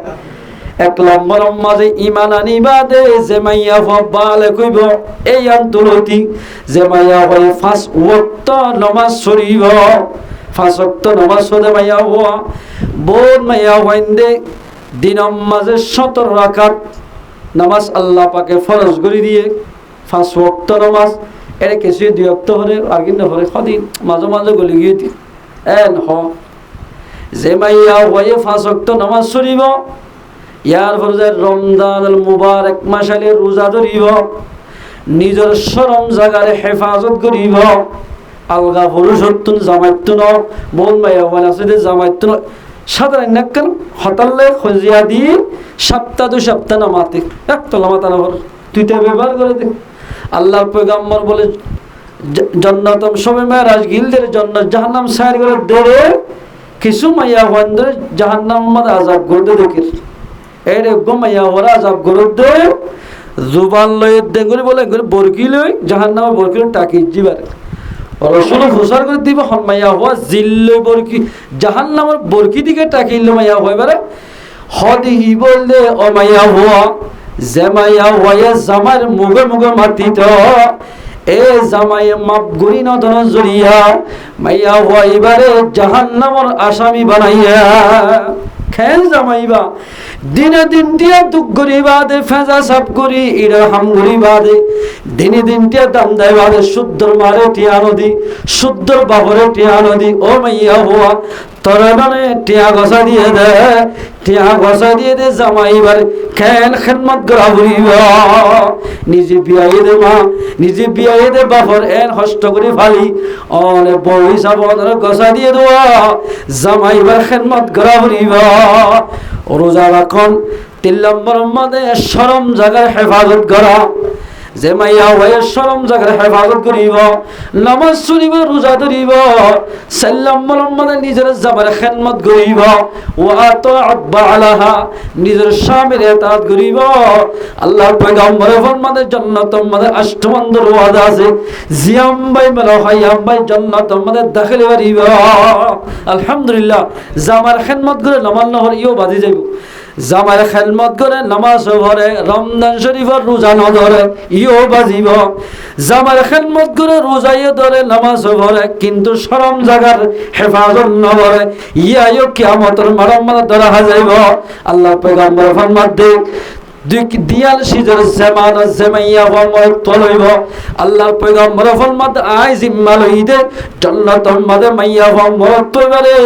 এক নম্বর মাঝে ইমান আনিবাদে যে মাইয়া বালে কইব এই আন্তলতি যে মাইয়া হয় 5 ওয়াক্ত নামাজ পড়িব 5 ওয়াক্ত নামাজ পড়ে মাইয়া হওয়া বোন মাইয়া হইন্দে দিনের মাঝে 17 রাকাত নামাজ আল্লাহ পাকে ফরজ করে দিয়ে 5 ওয়াক্ত নামাজ এর কিছু 2 ওয়াক্ত হলে আর কিন্তু হলে খদিন মাঝে মাঝে গলি গিয়ে দি এন হ যে মাইয়া হয় 5 ওয়াক্ত নামাজ পড়িব ইয়ার ফরজে রমজান আল মুবারক মাসালে রোজা ধরিব নিজের শরম জায়গায় হেফাজত করিব আলগা পুরুষত্তুন জামাইতুন বোন মাইয়া ওয়ান আছে জামাইতুন সাধারণ নাক্কান হতাল্লে খজিয়া দি সপ্তাহ 2 সপ্তাহ নামাতে এক তো নামাতা না তুই তে ব্যবহার করে দে আল্লাহর পয়গম্বর বলে জান্নাতম সবে মেরাজ গিলদের জান্নাত জাহান্নাম সাইর করে দেরে কিছু মাইয়া ওয়ানদের জাহান্নাম মধ্যে আযাব করতে দেখে এরে গোমাইয়া ওরা আযাব করতে জুবান লই দেগুরি বলে বরকি লই জাহান্নামে বরকি টাকি জিবারে রাসূল ফুসার করে দিব হমাইয়া হওয়া জিল্লে বরকি জাহান্নামের বরকি দিকে টাকিলে মাইয়া হইবারে হদি বললে ও মাইয়া হওয়া জামাইয়া হওয়া জামার মুগে মুগে মাতিত এ জামাই মাপ গরি না ধন জরিয়া মাইয়া হওয়া এবারে জাহান্নামের আসামি বানাইয়া খেল জামাইবা দিনে দিন টিয়া দুঃখ করি বাদে ফেজা সাপ করি ইরহাম করি বাদে দিনে দিন টিয়া দাম দেয় বাদে শুদ্ধর মারে টিয়া নদী শুদ্ধর বাবরে টিয়া নদী ও মাইয়া হওয়া তোরা মানে টিয়া গসা দিয়ে দে টিয়া গসা দিয়ে দে জামাইবার খেল খেদমত করা হইবা নিজে বিয়াই দে মা নিজে বিয়াই দে বাপর এন হস্ত করে ফালি অনে বই সাবনের গসা দিয়ে দেওয়া জামাইবার খেদমত করা হইবা রোজা রাখন 3 নম্বর মধ্যে শরম জায়গার হেফাজত করা যে মাইয়া হয় শরম জায়গার হেফাজত করিব নামাজ পড়িব রোজা ধরিব 4 নম্বর মধ্যে নিজের জামার খেদমত করিব ওয়া তাআত বালাহা নিজের স্বামীর ইতাআত করিব আল্লাহর পয়গম্বর ফরমাতে জান্নাতের মধ্যে 8 মান দরওয়াজা আছে জিয়াম ভাই বলা হয় ভাই জান্নাতের মধ্যে দাখিল করিব আলহামদুলিল্লাহ জামার খেদমত করে নামাজ নহর ইও বাজি যাইব জামার খেদমত করে নামাজ পড়ে রমজান শরীফের রোজা ন ধরে ইও বাজিব জামার খেদমত করে রোজাইও ধরে নামাজ পড়ে কিন্তু শরম জাগার হেফাজত ন করে ইও কিয়ামতের মারামাত ধরা যাইব আল্লাহ পয়গম্বর ফরমাত দে দিয়াল সিজর জামান জামাইয়া ফরমাত তলইব আল্লাহর পয়গম্বর ফরমাত আই জিম্মা লইদে জান্নাতের মধ্যে মাইয়া ফরমাত তলইবারে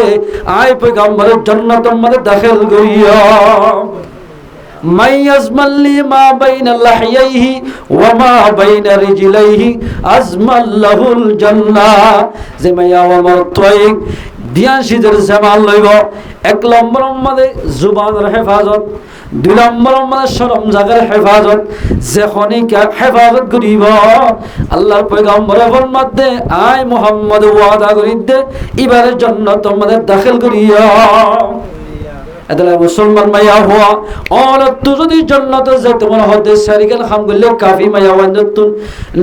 আই পয়গম্বর জান্নাতের মধ্যে দাখিল করিয়া মাইয়াজমাল্লি মা বাইনা লাহিয়াইহি ওয়া মা বাইনা রিজলাইহি আজমাল্লাহুল জান্নাহ যে মাইয়া ফরমাত তলই ধ্যান শীতের জামাল লইব। 1 নম্বর মধ্যে জুবানের হেফাজত, 2 নম্বর মধ্যে শরম জাগার হেফাজত। যখনই হেফাজত করিব আল্লাহর পয়গম্বরের মধ্যে আয় মুহাম্মদ ওয়াদা করিতে এবারের জন্য তোমাদের দাখিল করিয়া। এতলা মুসলমান মাইয়া হওয়া অনত্য যদি জান্নাতে যেতে মনে হতে সারিকাল হামগুল্লে কাফি মাইয়া ওয়ান্দাতুন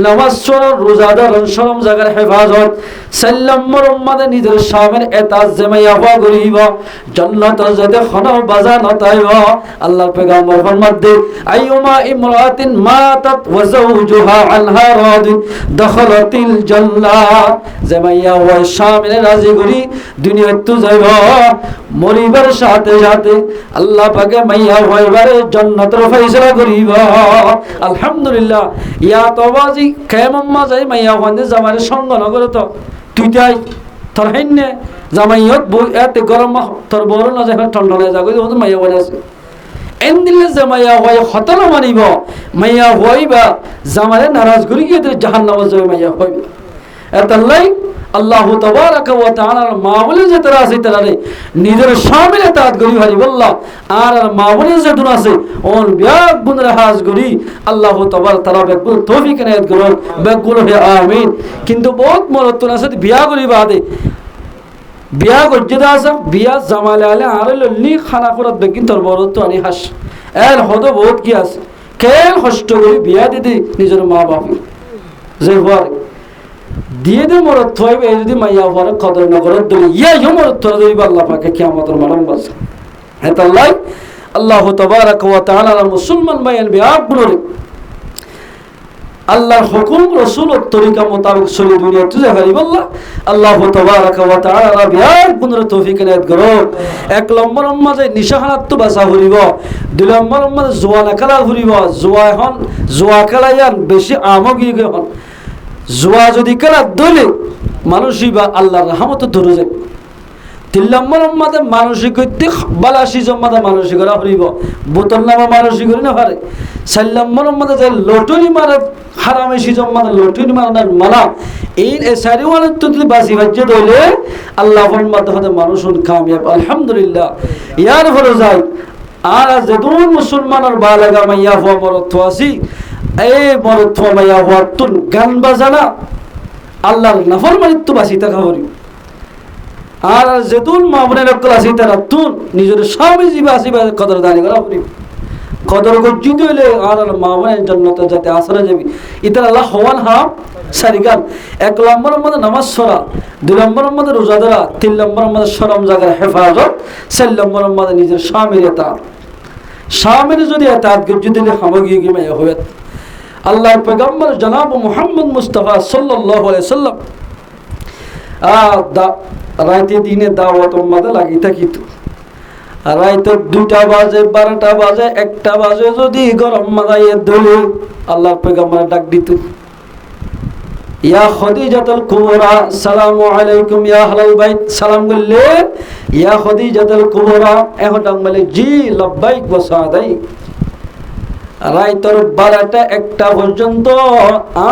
নামাজ সর রোজাদার শরম জাগার হেফাজত। সাল্লাম মুহাম্মদ নিজের সামের এতাজ জামাইয়া হওয়া গরিব জান্নাতে যেতে খনা বাজা নতাইব। আল্লাহর পয়গম্বর ফরমাতে আইয়ুমা ইমরাতিন মাতাত ওয়া যাওজুহা আনহা রাদিন দখলাতিল জান্নাহ। জামাইয়া হওয়া সামের রাজি করি দুনিয়াতে যাইব, মরিবার সাথে সাথে আল্লাহ পাকে মাইয়া হইবারে জান্নাতের ফয়সালা করিব। আলহামদুলিল্লাহ। ইয়া তওবাজি কেমম্মা যাই মাইয়া হইতে জামারে সঙ্গ নগর তো তুই তাই তোর হেন্নে জামাইয়ত বই এতে গরম তোর বড় না যায় ঠান্ডা হয়ে যাবে ওদের মাইয়া হয়ে আছে এন দিলে জামাইয়া হই হতল মানিব মাইয়া হইবা জামারে নারাজ করি গিয়ে জাহান্নাম যাবে মাইয়া হইবা। এতাল্লাই আল্লাহ তাবারাকা ওয়া তাআলা মাওলা যে তারা আছে তারা নিজের শামিল ইতাআত করি ভাই আল্লাহ আর মাওলা যে দুন আছে ওর ব্যাগ গুণের হাজ করি আল্লাহ তাবারাকা তাআলা বেকুল তৌফিক ইনায়াত করুন বেকুল হে আমিন। কিন্তু বহুত মরতুন আছে বিয়া করি বাদে বিয়া গজ্জেদা আছে বিয়া জামালে আলে আর লল্লি খানা করত বেকিন তোর বড় তো আনি হাস এর হদ বহুত কি আছে কেন কষ্ট করি বিয়া দিদি নিজের মা বাপ যে হওয়ার দিয়ে দে মরত থইবে যদি মাইয়া হওয়ার কদর না করত দিলে ইয়া মরত থর দিবে আল্লাহ পাকে কিয়ামতের মালম বাস। হেতাল্লাই আল্লাহ তাবারাকা ওয়া তাআলা মুসলমান বাইন বিআব গুলোরে আল্লাহর হুকুম রাসূলের তরিকা মোতাবেক চলে দুনিয়া তুজে হারিব আল্লাহ। আল্লাহ তাবারাকা ওয়া তাআলা বিআব গুলোরে তৌফিক ইনায়াত করো। 1 নম্বর মাঝে নিশাহানাত তো বাসা হরিব, 2 নম্বর মাঝে জোয়ানা খেলা হরিব। জোয়া খেলায়ান বেশি আমগি হন জোয়া যদি খেলা দলে মানুষই বা আল্লাহর রহমত ধরে যায়। 3 নম্বর মাঝে মানসিক বালাসি জমাতে মানসিক করা হরিব বোতল নামা মানসিক করি না পারে। 4 নম্বর মাঝে যে লটরি মারে হারামেশি জমাতে লটরি মারার মালা এই সারি ওয়ানের তো বাসি বাজ্যে দইলে আল্লাহ ফরমাতে হতে মানুষ কামিয়াব। আলহামদুলিল্লাহ। ইয়ার ফলে যায় আর যেদুন মুসলমানের বালাগা মাইয়া হওয়া মরত্ব আছি এই মরত্ব মাইয়া হওয়ার তুন গান বাজানা আল্লাহর নাফরমানিত্ব বাসি থাকা হরি আর যেতুন মামুনের অকল আসি তারা তুন নিজের স্বামী জীবা আসিবা কদর দানি করা হরি কদর গজ্জিত হইলে আর মামুনের জান্নাতে যাতে আসরা যাবি ইতার আল্লাহ হওয়ান হাম সারিগান। 1 নম্বর মধ্যে নামাজ সরা, 2 নম্বর মধ্যে রোজা ধরা, 3 নম্বর মধ্যে শরম জাগার হেফাজত, 4 নম্বর মধ্যে নিজের স্বামীর এতাত। স্বামীর যদি এতাত গজ্জিত দিলে হামগি গিয়ে হবে। আল্লাহর পয়গম্বর জনাব মুহাম্মদ মুস্তাফা সাল্লাল্লাহু আলাইহি সাল্লাম রাইতে দিনে দাওয়াত উম্মাতে লাগি থাকিত। রাইতে 2টা বাজে 12টা বাজে 1টা বাজে যদি গরম মাগাইয়ে দলে আল্লাহর পয়গম্বর ডাক দিত ইয়া খাদিজাতুল কুবরা সালামু আলাইকুম ইয়া আহলাল বাইত। সালাম করলে ইয়া খাদিজাতুল কুবরা এখন ডাক বলে জি লব্বাইক ওয়া সাদাইক। রাইতর 12টা 1টা পর্যন্ত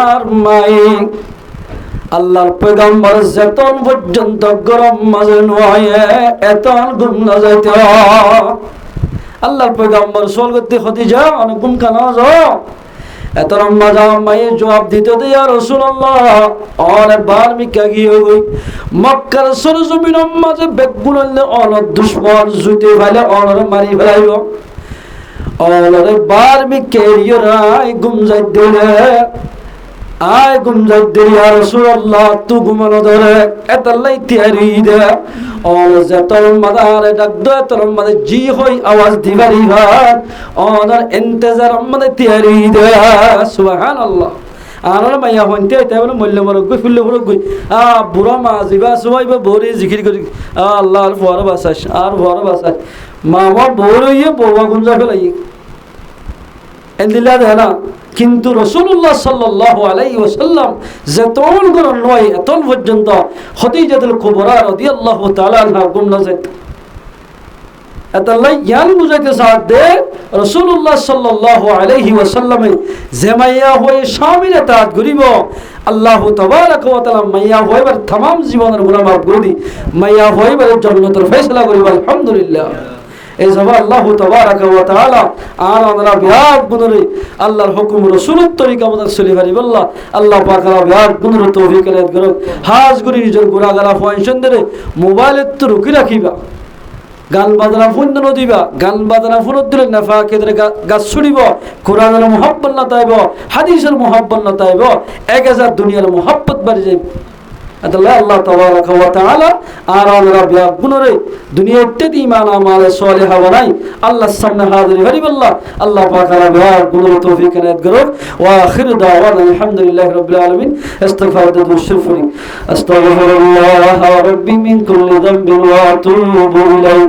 আর মাই আল্লাহর পয়গম্বর যেতন পর্যন্ত গরম মাঝে নয় এতন ঘুম না যাইতে আল্লাহর পয়গম্বর সোল করতে খাদিজা অনেক ঘুম কানা যাও এতন মাজা মায়ে জবাব দিতে দে ইয়া রাসূলুল্লাহ অনেক বার মিকা গিয়ে গই মক্কার সরজমিন মাঝে বেগুনলে অনেক দুশমন জুতে ফেলে অনর মারি ফেলাইব অনরে বার মিকে ইরাই ঘুম যাই দিলে আয় গুমজাই দে ইয়া রাসূলুল্লাহ তু ঘুমানো ধরে এতাল্লাই তিয়ারি দে অন যেতর মাদারে ডাক দে তোর মাদে জি হই আওয়াজ দিবারি ভাত অনার ইন্তজার মাদে তিয়ারি দে সুবহানাল্লাহ। আনার মাইয়া হইতে তাইবলে মল্ল মরক গই ফুল্লে মরক গই বুড়া মা জিবা সবাইবা বরে জিকির করি আল্লাহ আর বড় বাসাস আর বড় বাসাস মামা বড়ইয়ে বউয়া গুমজা ফেলাই এন্দিলা দেনা। কিন্তু রাসূলুল্লাহ সাল্লাল্লাহু আলাইহি ওয়াসাল্লাম যতন গরম নয় এতন পর্যন্ত খাদিজাতুল কুবরা রাদিয়াল্লাহু তাআলা আনহা ঘুম না যেত। এতাল্লাই ইয়ান বুঝাইতে সাথ দে রাসূলুল্লাহ সাল্লাল্লাহু আলাইহি ওয়াসাল্লামে যে মাইয়া হয়ে স্বামীর ইতাআত করিব আল্লাহ তাবারাক ওয়া তাআলা মাইয়া হইবার तमाम জীবনের গুনাহ মাফ করে দি মাইয়া হইবার জান্নাতের ফয়সালা করিব আলহামদুলিল্লাহ এই জবা আল্লাহ তাবারাক ওয়া তাআলা আর আমরা বিয়াদ গুনরে আল্লাহর হুকুম রাসূলের তরিকা মত চলি পারি বল্লাহ আল্লাহ পাক আর বিয়াদ গুনরে তৌফিক এলাত করুক হাজ গুরি নিজের গুনাহগালা ফাইশন দে মোবাইলে তো রুকি রাখিবা গান বাজনা ফোন নদিবা গান বাজনা ফোন দিলে নাফাকেদের গাছ ছুড়িব কোরআনের মুহাব্বত না তাইব হাদিসের মুহাব্বত না তাইব 1000 দুনিয়ার মুহাব্বত বাড়ি যাইব আল্লাহ আল্লাহ তাবারাক ওয়া তাআলা আর আমরা বিয়াগুনরে দুনিয়াতে ঈমান আমাল সালিহা বানাই আল্লাহর সামনে হাজির করি আল্লাহ আল্লাহ পাক আর বিয়াগুনরে তৌফিক এনায়েত করুক ওয়া আখির দাওয়ানা আলহামদুলিল্লাহি রাব্বিল আলামিন ইস্তিগফার দুশুফরি আস্তাগফিরুল্লাহ রাব্বি মিন কুল্লি যামবিন ওয়া আতুবু ইলাইহি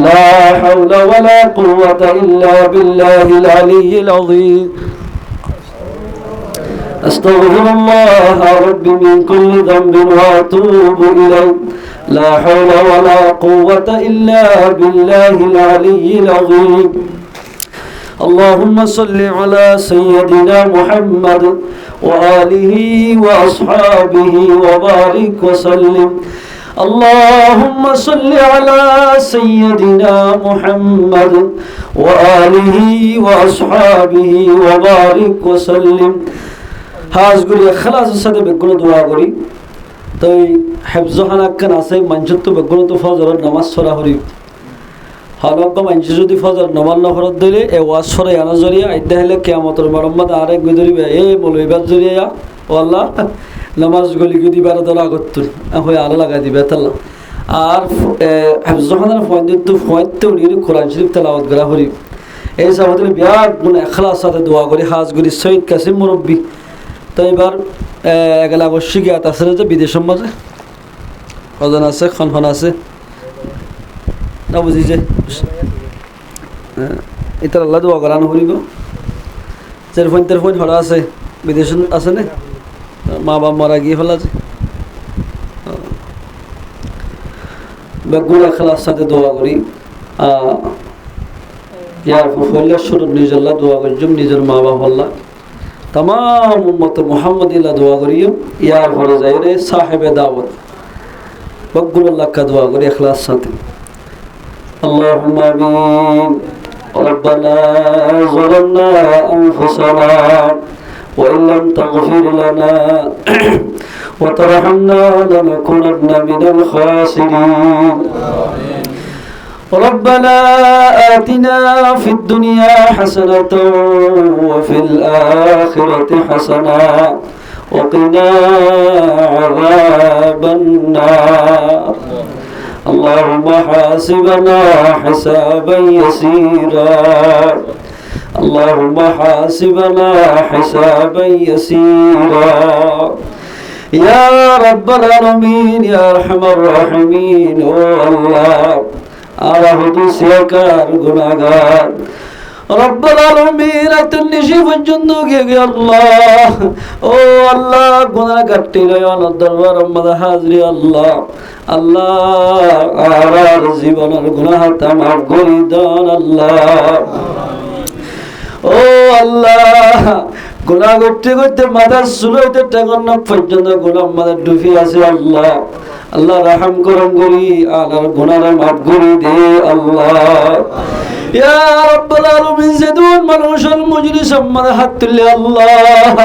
লা হাওলা ওয়া লা কুওয়াতা ইল্লা বিল্লাহিল আলিয়্যিল আযীম أستغفر الله ربي من كل ذنب وأتوب إليه لا حول ولا قوة إلا بالله العلي العظيم اللهم صل على سيدنا محمد وآله وأصحابه وبارك وسلم اللهم صل على سيدنا محمد وآله وأصحابه وبارك وسلم হাজ করি খালাসের সাথে বেগুলো দোয়া করি তো হেফজ খানাক্কান আছে মানুষের তো বেগুলো তো ফজরের নামাজ ছড়া করি হালক মানুষ যদি ফজর নামাজ নফরত দিলে এ ওয়াজ ছড়াই আনা জরিয়া আইতে হলে কেয়ামতের মারম্মত আরেক গদরিবে এ মৌলবাদ জরিয়া ও আল্লাহ নামাজ গলি গদি বারো দল আগত হয়ে আলো লাগাই দিবে তাল্লা আর হেফজ খানার ফয়েন্দের তো ফয়েন্তে উড়িয়ে কোরআন শরীফ তেলাওয়াত করা করি এই সাবতলে বিরাট গুণ এখলাস সাথে দোয়া করি হাজ করি সৈয়দ কাসিম মুরব্বী তো এবার এগুলা অবশ্যই জ্ঞাত আছে যে বিদেশের মাঝে কজন আছে খনখন আছে না বুঝি যে এটা আল্লাহ দোয়া করানো করিব তের ফোন হরা আছে বিদেশ আছে না মা বাপ মারা গিয়ে ফেলা আছে বেগুন খেলার সাথে দোয়া করি ইয়ার ফুফল্লা শুরু নিজের দোয়া করি নিজের মা বাপ আল্লাহ तमाम उम्मत मुहम्मदिल्ला दुआ करियो यार भरे जाए रे साहिब दावत बग्गुल अल्लाह का दुआ करिए इखलास साथ अल्लाहुम्मा आमीन रब्बना ज़लमना अनफुसना व इन लम तगफिर लना व तरहमना लनकुनन्ना मिनल खासिरीन ربنا آتنا في الدنيا حسنة وفي الآخرة حسنة وقنا عذاب النار اللهم حاسبنا حسابا يسيرا اللهم حاسبنا حسابا يسيرا يا رب العالمين يا أرحم الراحمين والله على حدوث يكار غناغار رب العالمين اتنشي فجندو يا الله او الله غنا كتي ليون الدربار مد حاضر الله الله আর জীবনের গুনাহ তামাম করে দান আল্লাহ ও আল্লাহ গুনাহ করতে করতে মাথা সুলইতে টাকার পর্যন্ত গোলাম মাথা ডুবে আছে আল্লাহ আল্লাহ রহম করম করি আল্লাহর গুনাহ মাফ করে দে আল্লাহ ইয়া রাব্বুল আলামিন জিদুন মানুষের মজলিস আমাদের হাত তুলে আল্লাহ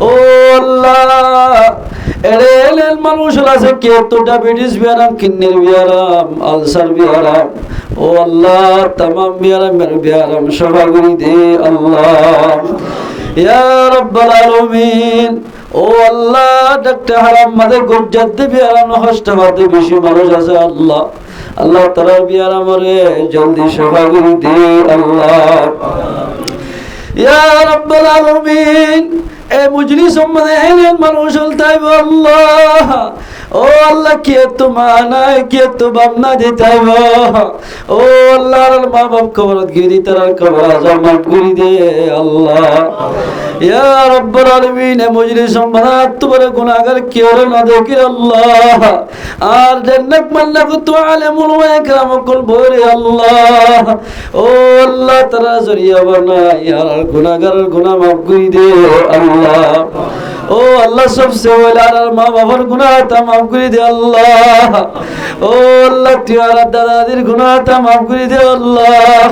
ও আল্লাহ এলে মানুষ আছে কে তো ডায়াবেটিস বিয়ারাম কিডনির বিয়ারাম আলসার বিয়ারাম ও আল্লাহ तमाम বিয়ারামের বিয়ারাম সফা করে দে আল্লাহ ইয়া রাব্বুল আলামিন ও আল্লাহ ডাক্তার হারাম মাদে গজ্জাত দে বিয়ারাম হস্তবাদে বেশি মানুষ আছে আল্লাহ আল্লাহ তাআলা বিয়ারাম রে জলদি সফা করে দে আল্লাহ ইয়া রাব্বুল আলামিন এ মজলিস মধ্যে এলেন মানুষ তাইব আল্লাহ ও আল্লাহ কি এত মানায় কি এত ভাবনা দিতে হবে ও আল্লাহ মা বাপ কবরত গিরি তার কবর আজম মাফ করে দে আল্লাহ ইয়া রব্বুল আলামিন মজলিস সম্মানাত তোমার গুনাহগার কি হলো না দেখি আল্লাহ আর জান্নাত মাল্লা কত আলেমুল ওয়া ইকরামুল বরে আল্লাহ ও আল্লাহ তারা জরিয়া বানাই আর গুনাহগার গুনাহ মাফ করে দে আল্লাহ ও আল্লাহ সবসে ওলার মা বাবার গুনাহ তা মাফ করে দে আল্লাহ ও আল্লাহ তিওয়ার দাদাদের গুনাহ তা মাফ করে দে আল্লাহ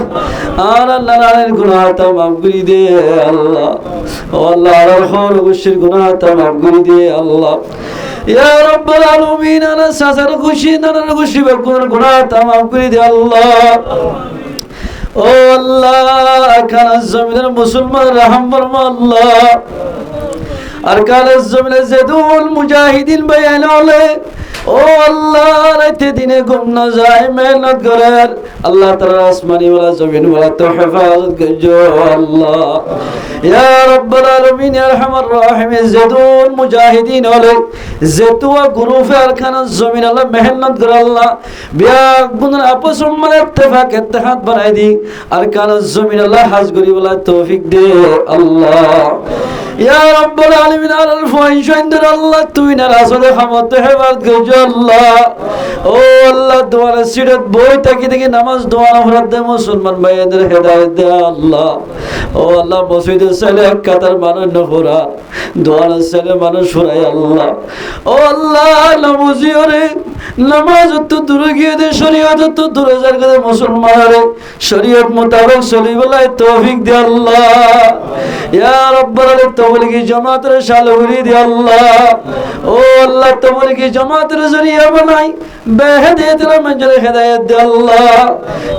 আর আল্লাহ নানের গুনাহ তা মাফ করে দে আল্লাহ ও আল্লাহ আর হর গুশির গুনাহ তা মাফ করে দে আল্লাহ ইয়া রাব্বুল আলামিন আনা সাসার খুশি নানার খুশি বেকুর গুনাহ তা মাফ করে দে আল্লাহ ও আল্লাহ কানা জমিনের মুসলমান রহম ফরমা আল্লাহ আর কালের জমিনে জেদুল মুজাহিদিন বয়ান হলে ও আল্লাহ রাতে দিনে ঘুম না যায় মেহনত করার আল্লাহ তাআলা আসমানি ওয়ালা জমিন ওয়ালা তো হেফাজত করজো আল্লাহ ইয়া রাব্বুল আলামিন ইয়া আরহামার রাহিমিন জেদুল মুজাহিদিন হলে জেতুয়া গ্রুপে আর খানা জমিন আল্লাহ মেহনত করে আল্লাহ বিয়া গুনার আপস উম্মার ইত্তেফাক ইত্তেহাদ বানাই দি আর কানা জমিন আল্লাহ হাজ করি বলা তৌফিক দে আল্লাহ ইয়া রাব্বুল আলামিন আল ফাহিশ ইনদার আল্লাহ তুই না রাসূলের খামত হেফাজত করজো আল্লাহ ও আল্লাহ দোয়ার সিরাত বই তাকি থেকে নামাজ দোয়া নফরত দে মুসলমান ভাইদের হেদায়েত দে আল্লাহ ও আল্লাহ মসজিদের ছেলে কাতার মানুষ নফরা দোয়ার ছেলে মানুষ ফুরাই আল্লাহ ও আল্লাহ নামাজিওরে নামাজ তো দূরে গিয়ে দে শরীয়ত তো দূরে যার কাছে মুসলমানরে শরীয়ত মোতাবেক চলিবলাই তৌফিক দে আল্লাহ ইয়া রাব্বুল আলামিন তবলিগি জামাতের শালগুরি দে আল্লাহ ও আল্লাহ তবলিগি জামাতের জরিয়া বানাই বেহেদায়েতের মঞ্জরে হেদায়েত দে আল্লাহ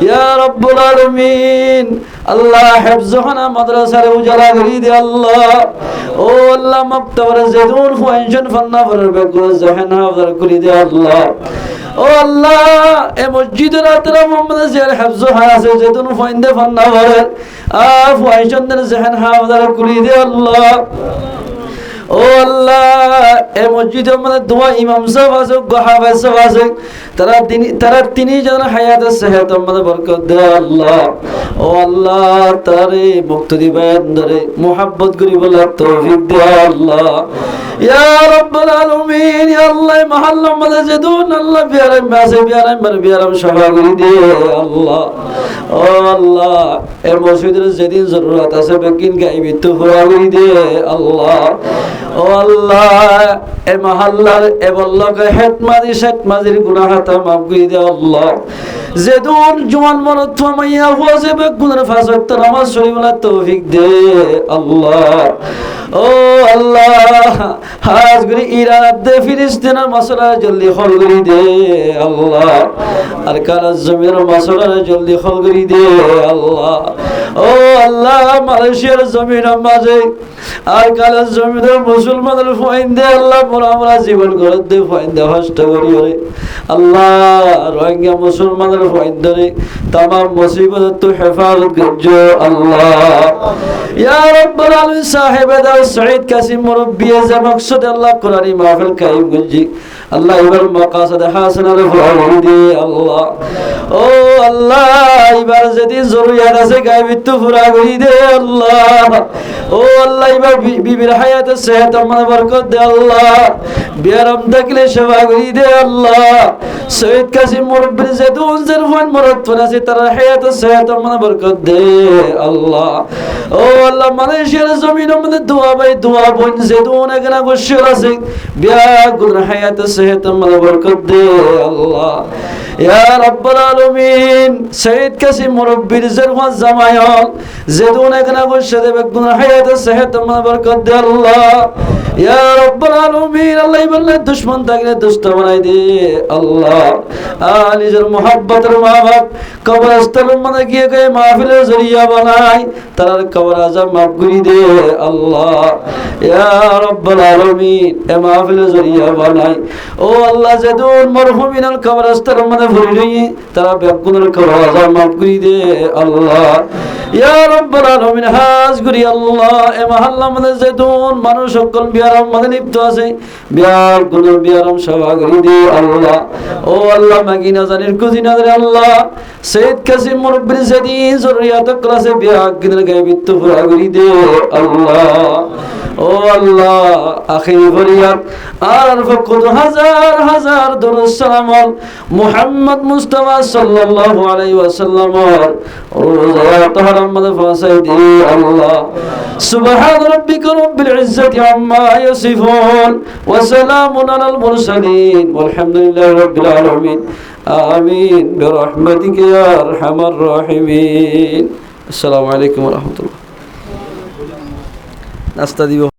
ইয়া রাব্বুল আলামিন আল্লাহ হিফজখানা মাদ্রাসার উজালা করি দে আল্লাহ ও আল্লাহ মাকতাবার জেদুন ফাইনশন ফান্না ফরের বেকুর জাহান হাফজার করি দে আল্লাহ ও আল্লাহ এ মসজিদের আতরা মোহাম্মদ জিয়ার হিফজ হাসে জেদুন ফাইন্দে ফান্না ফরের ফাইনশন জাহান হাফজার করি দে আল্লাহ ও আল্লাহ এ মসজিদে আমাদের দোয়া ইমাম সাহেব আছে হাফেজ সাহেব আছে তারা তিনি যেন হায়াত সেহত আমাদের বরকত দে আল্লাহ ও আল্লাহ তারে মুক্তি বায়ান ধরে মোহাব্বত করি বলা তৌফিক দে আল্লাহ ইয়া রাব্বুল আলামিন ইয়া আল্লাহ মহল্লা আমাদের যেদুন আল্লাহ বিয়ারাম বাসে বিয়ারাম সভা করি দে আল্লাহ ও আল্লাহ এ মসজিদের যেদিন জরুরত আছে বেকিন গাইবি তো পুরা করি দে আল্লাহ ও আল্লাহ এ মহল্লার এ বল্লকে হেতমাজির গুনাহ তা মাফ করে দে আল্লাহ যেদুন জওয়ান মরদ মাইয়া হওয়াছে বেগুনের ফাজত নামাজ শরীফলা তৌফিক দে আল্লাহ ও আল্লাহ হাজ গুরি ইরাদ দে ফিলিস্তিনের মাসলা জলদি হল করি দে আল্লাহ আর কালা জমির মাসলা জলদি হল করি দে আল্লাহ ও আল্লাহ মালয়েশিয়ার জমির মাঝে আর কালা জমিনের মুসলমানের ফাইন্দে আল্লাহ পর আমরা জীবন গড়ে দে ফাইন্দে হস্ত করি রে আল্লাহ রোহিঙ্গা মুসলমানের ফাইন্দরে तमाम मुसीबत तो हिफाजत करजो अल्लाह या रब्बुल आलमीन साहिब दाव सईद कासिम मुरब्बी ज मकसद अल्लाह कुरानी महफिल कायम गुंजी अल्लाह इबर मकासद हासना रफाई दे अल्लाह ओ अल्लाह इबर जदी जरूरियत আছে গায়বিত পুরা করি দে আল্লাহ ও আল্লাহ ইবার বিবির হায়াত সেহত আমন বরকত দে আল্লাহ বিয়ারাম দেখলে সেবা করি দে আল্লাহ সৈয়দ কাসিম মুরব্বি জেদুন জরফান মরত ফনাসি তার হায়াত সেহত আমন বরকত দে আল্লাহ ও আল্লাহ মালয়েশিয়ার জমিন আমাদের দোয়া ভাই দোয়া বোন জেদুন এখানে গোশর আছে বিয়া গুল হায়াত সেহত আমন বরকত দে আল্লাহ ইয়া রাব্বুল আলামিন সৈয়দ কাসিম মুরব্বির জরফান জামায়াল জেদুন এখানে গোশর দে গুল হায়াত সেহত আমন বরকত দে আল্লাহ ইয়া রাব্বুল আলামিন আল্লাহ বললে দুশমন থাকলে দুষ্ট বানাই দে আল্লাহ নিজের মোহাব্বতের মা বাপ কবরস্থানের মধ্যে গিয়ে গিয়ে মাহফিলের জরিয়া বানাই তার কবর আযাব মাফ করে দে আল্লাহ ইয়া রাব্বুল আলামিন এ মাহফিলের জরিয়া বানাই ও আল্লাহ যেদুন মরহুমিনাল কবরস্থানের মধ্যে ভরি রই তারা বেগুনের খাওয়া মাফ করি দে আল্লাহ ইয়া রাব্বুল আলামিন হাজ করি আল্লাহ এ মহল্লা মধ্যে যেতুন মানুষ সকল বিয়ারাম মধ্যে লিপ্ত আছে বিয়ার গুলোর বিয়ারাম সভা করি দে আল্লাহ ও আল্লাহ মাগিনা জানির কুজিনা দে আল্লাহ সৈয়দ কাসিম মুরব্বির সেদিন জরুরিয়াত ক্লাসে বিয়া গিনের গায়ে বিত্তু পুরা করি দে আল্লাহ ও আল্লাহ আখির ফরিয়াদ আর ফকুদ হাজার হাজার দরুদ সালাম মুহাম্মদ মুস্তাফা সাল্লাল্লাহু আলাইহি ওয়াসাল্লাম রোজা তাহরাম মধ্যে ফাসাই দি আল্লাহ সুবহান রাব্বিকা রাব্বিল ইজ্জাতি আম্মা ইয়াসিফুন ওয়া সালামুন আলাল মুরসালিন ওয়ালহামদুলিল্লাহি রাব্বিল আলামিন আমিন বিরহমাতিকা ইয়া আরহামার রাহিমিন আসসালামু আলাইকুম ওয়া রাহমাতুল্লাহ নাস্তা দিব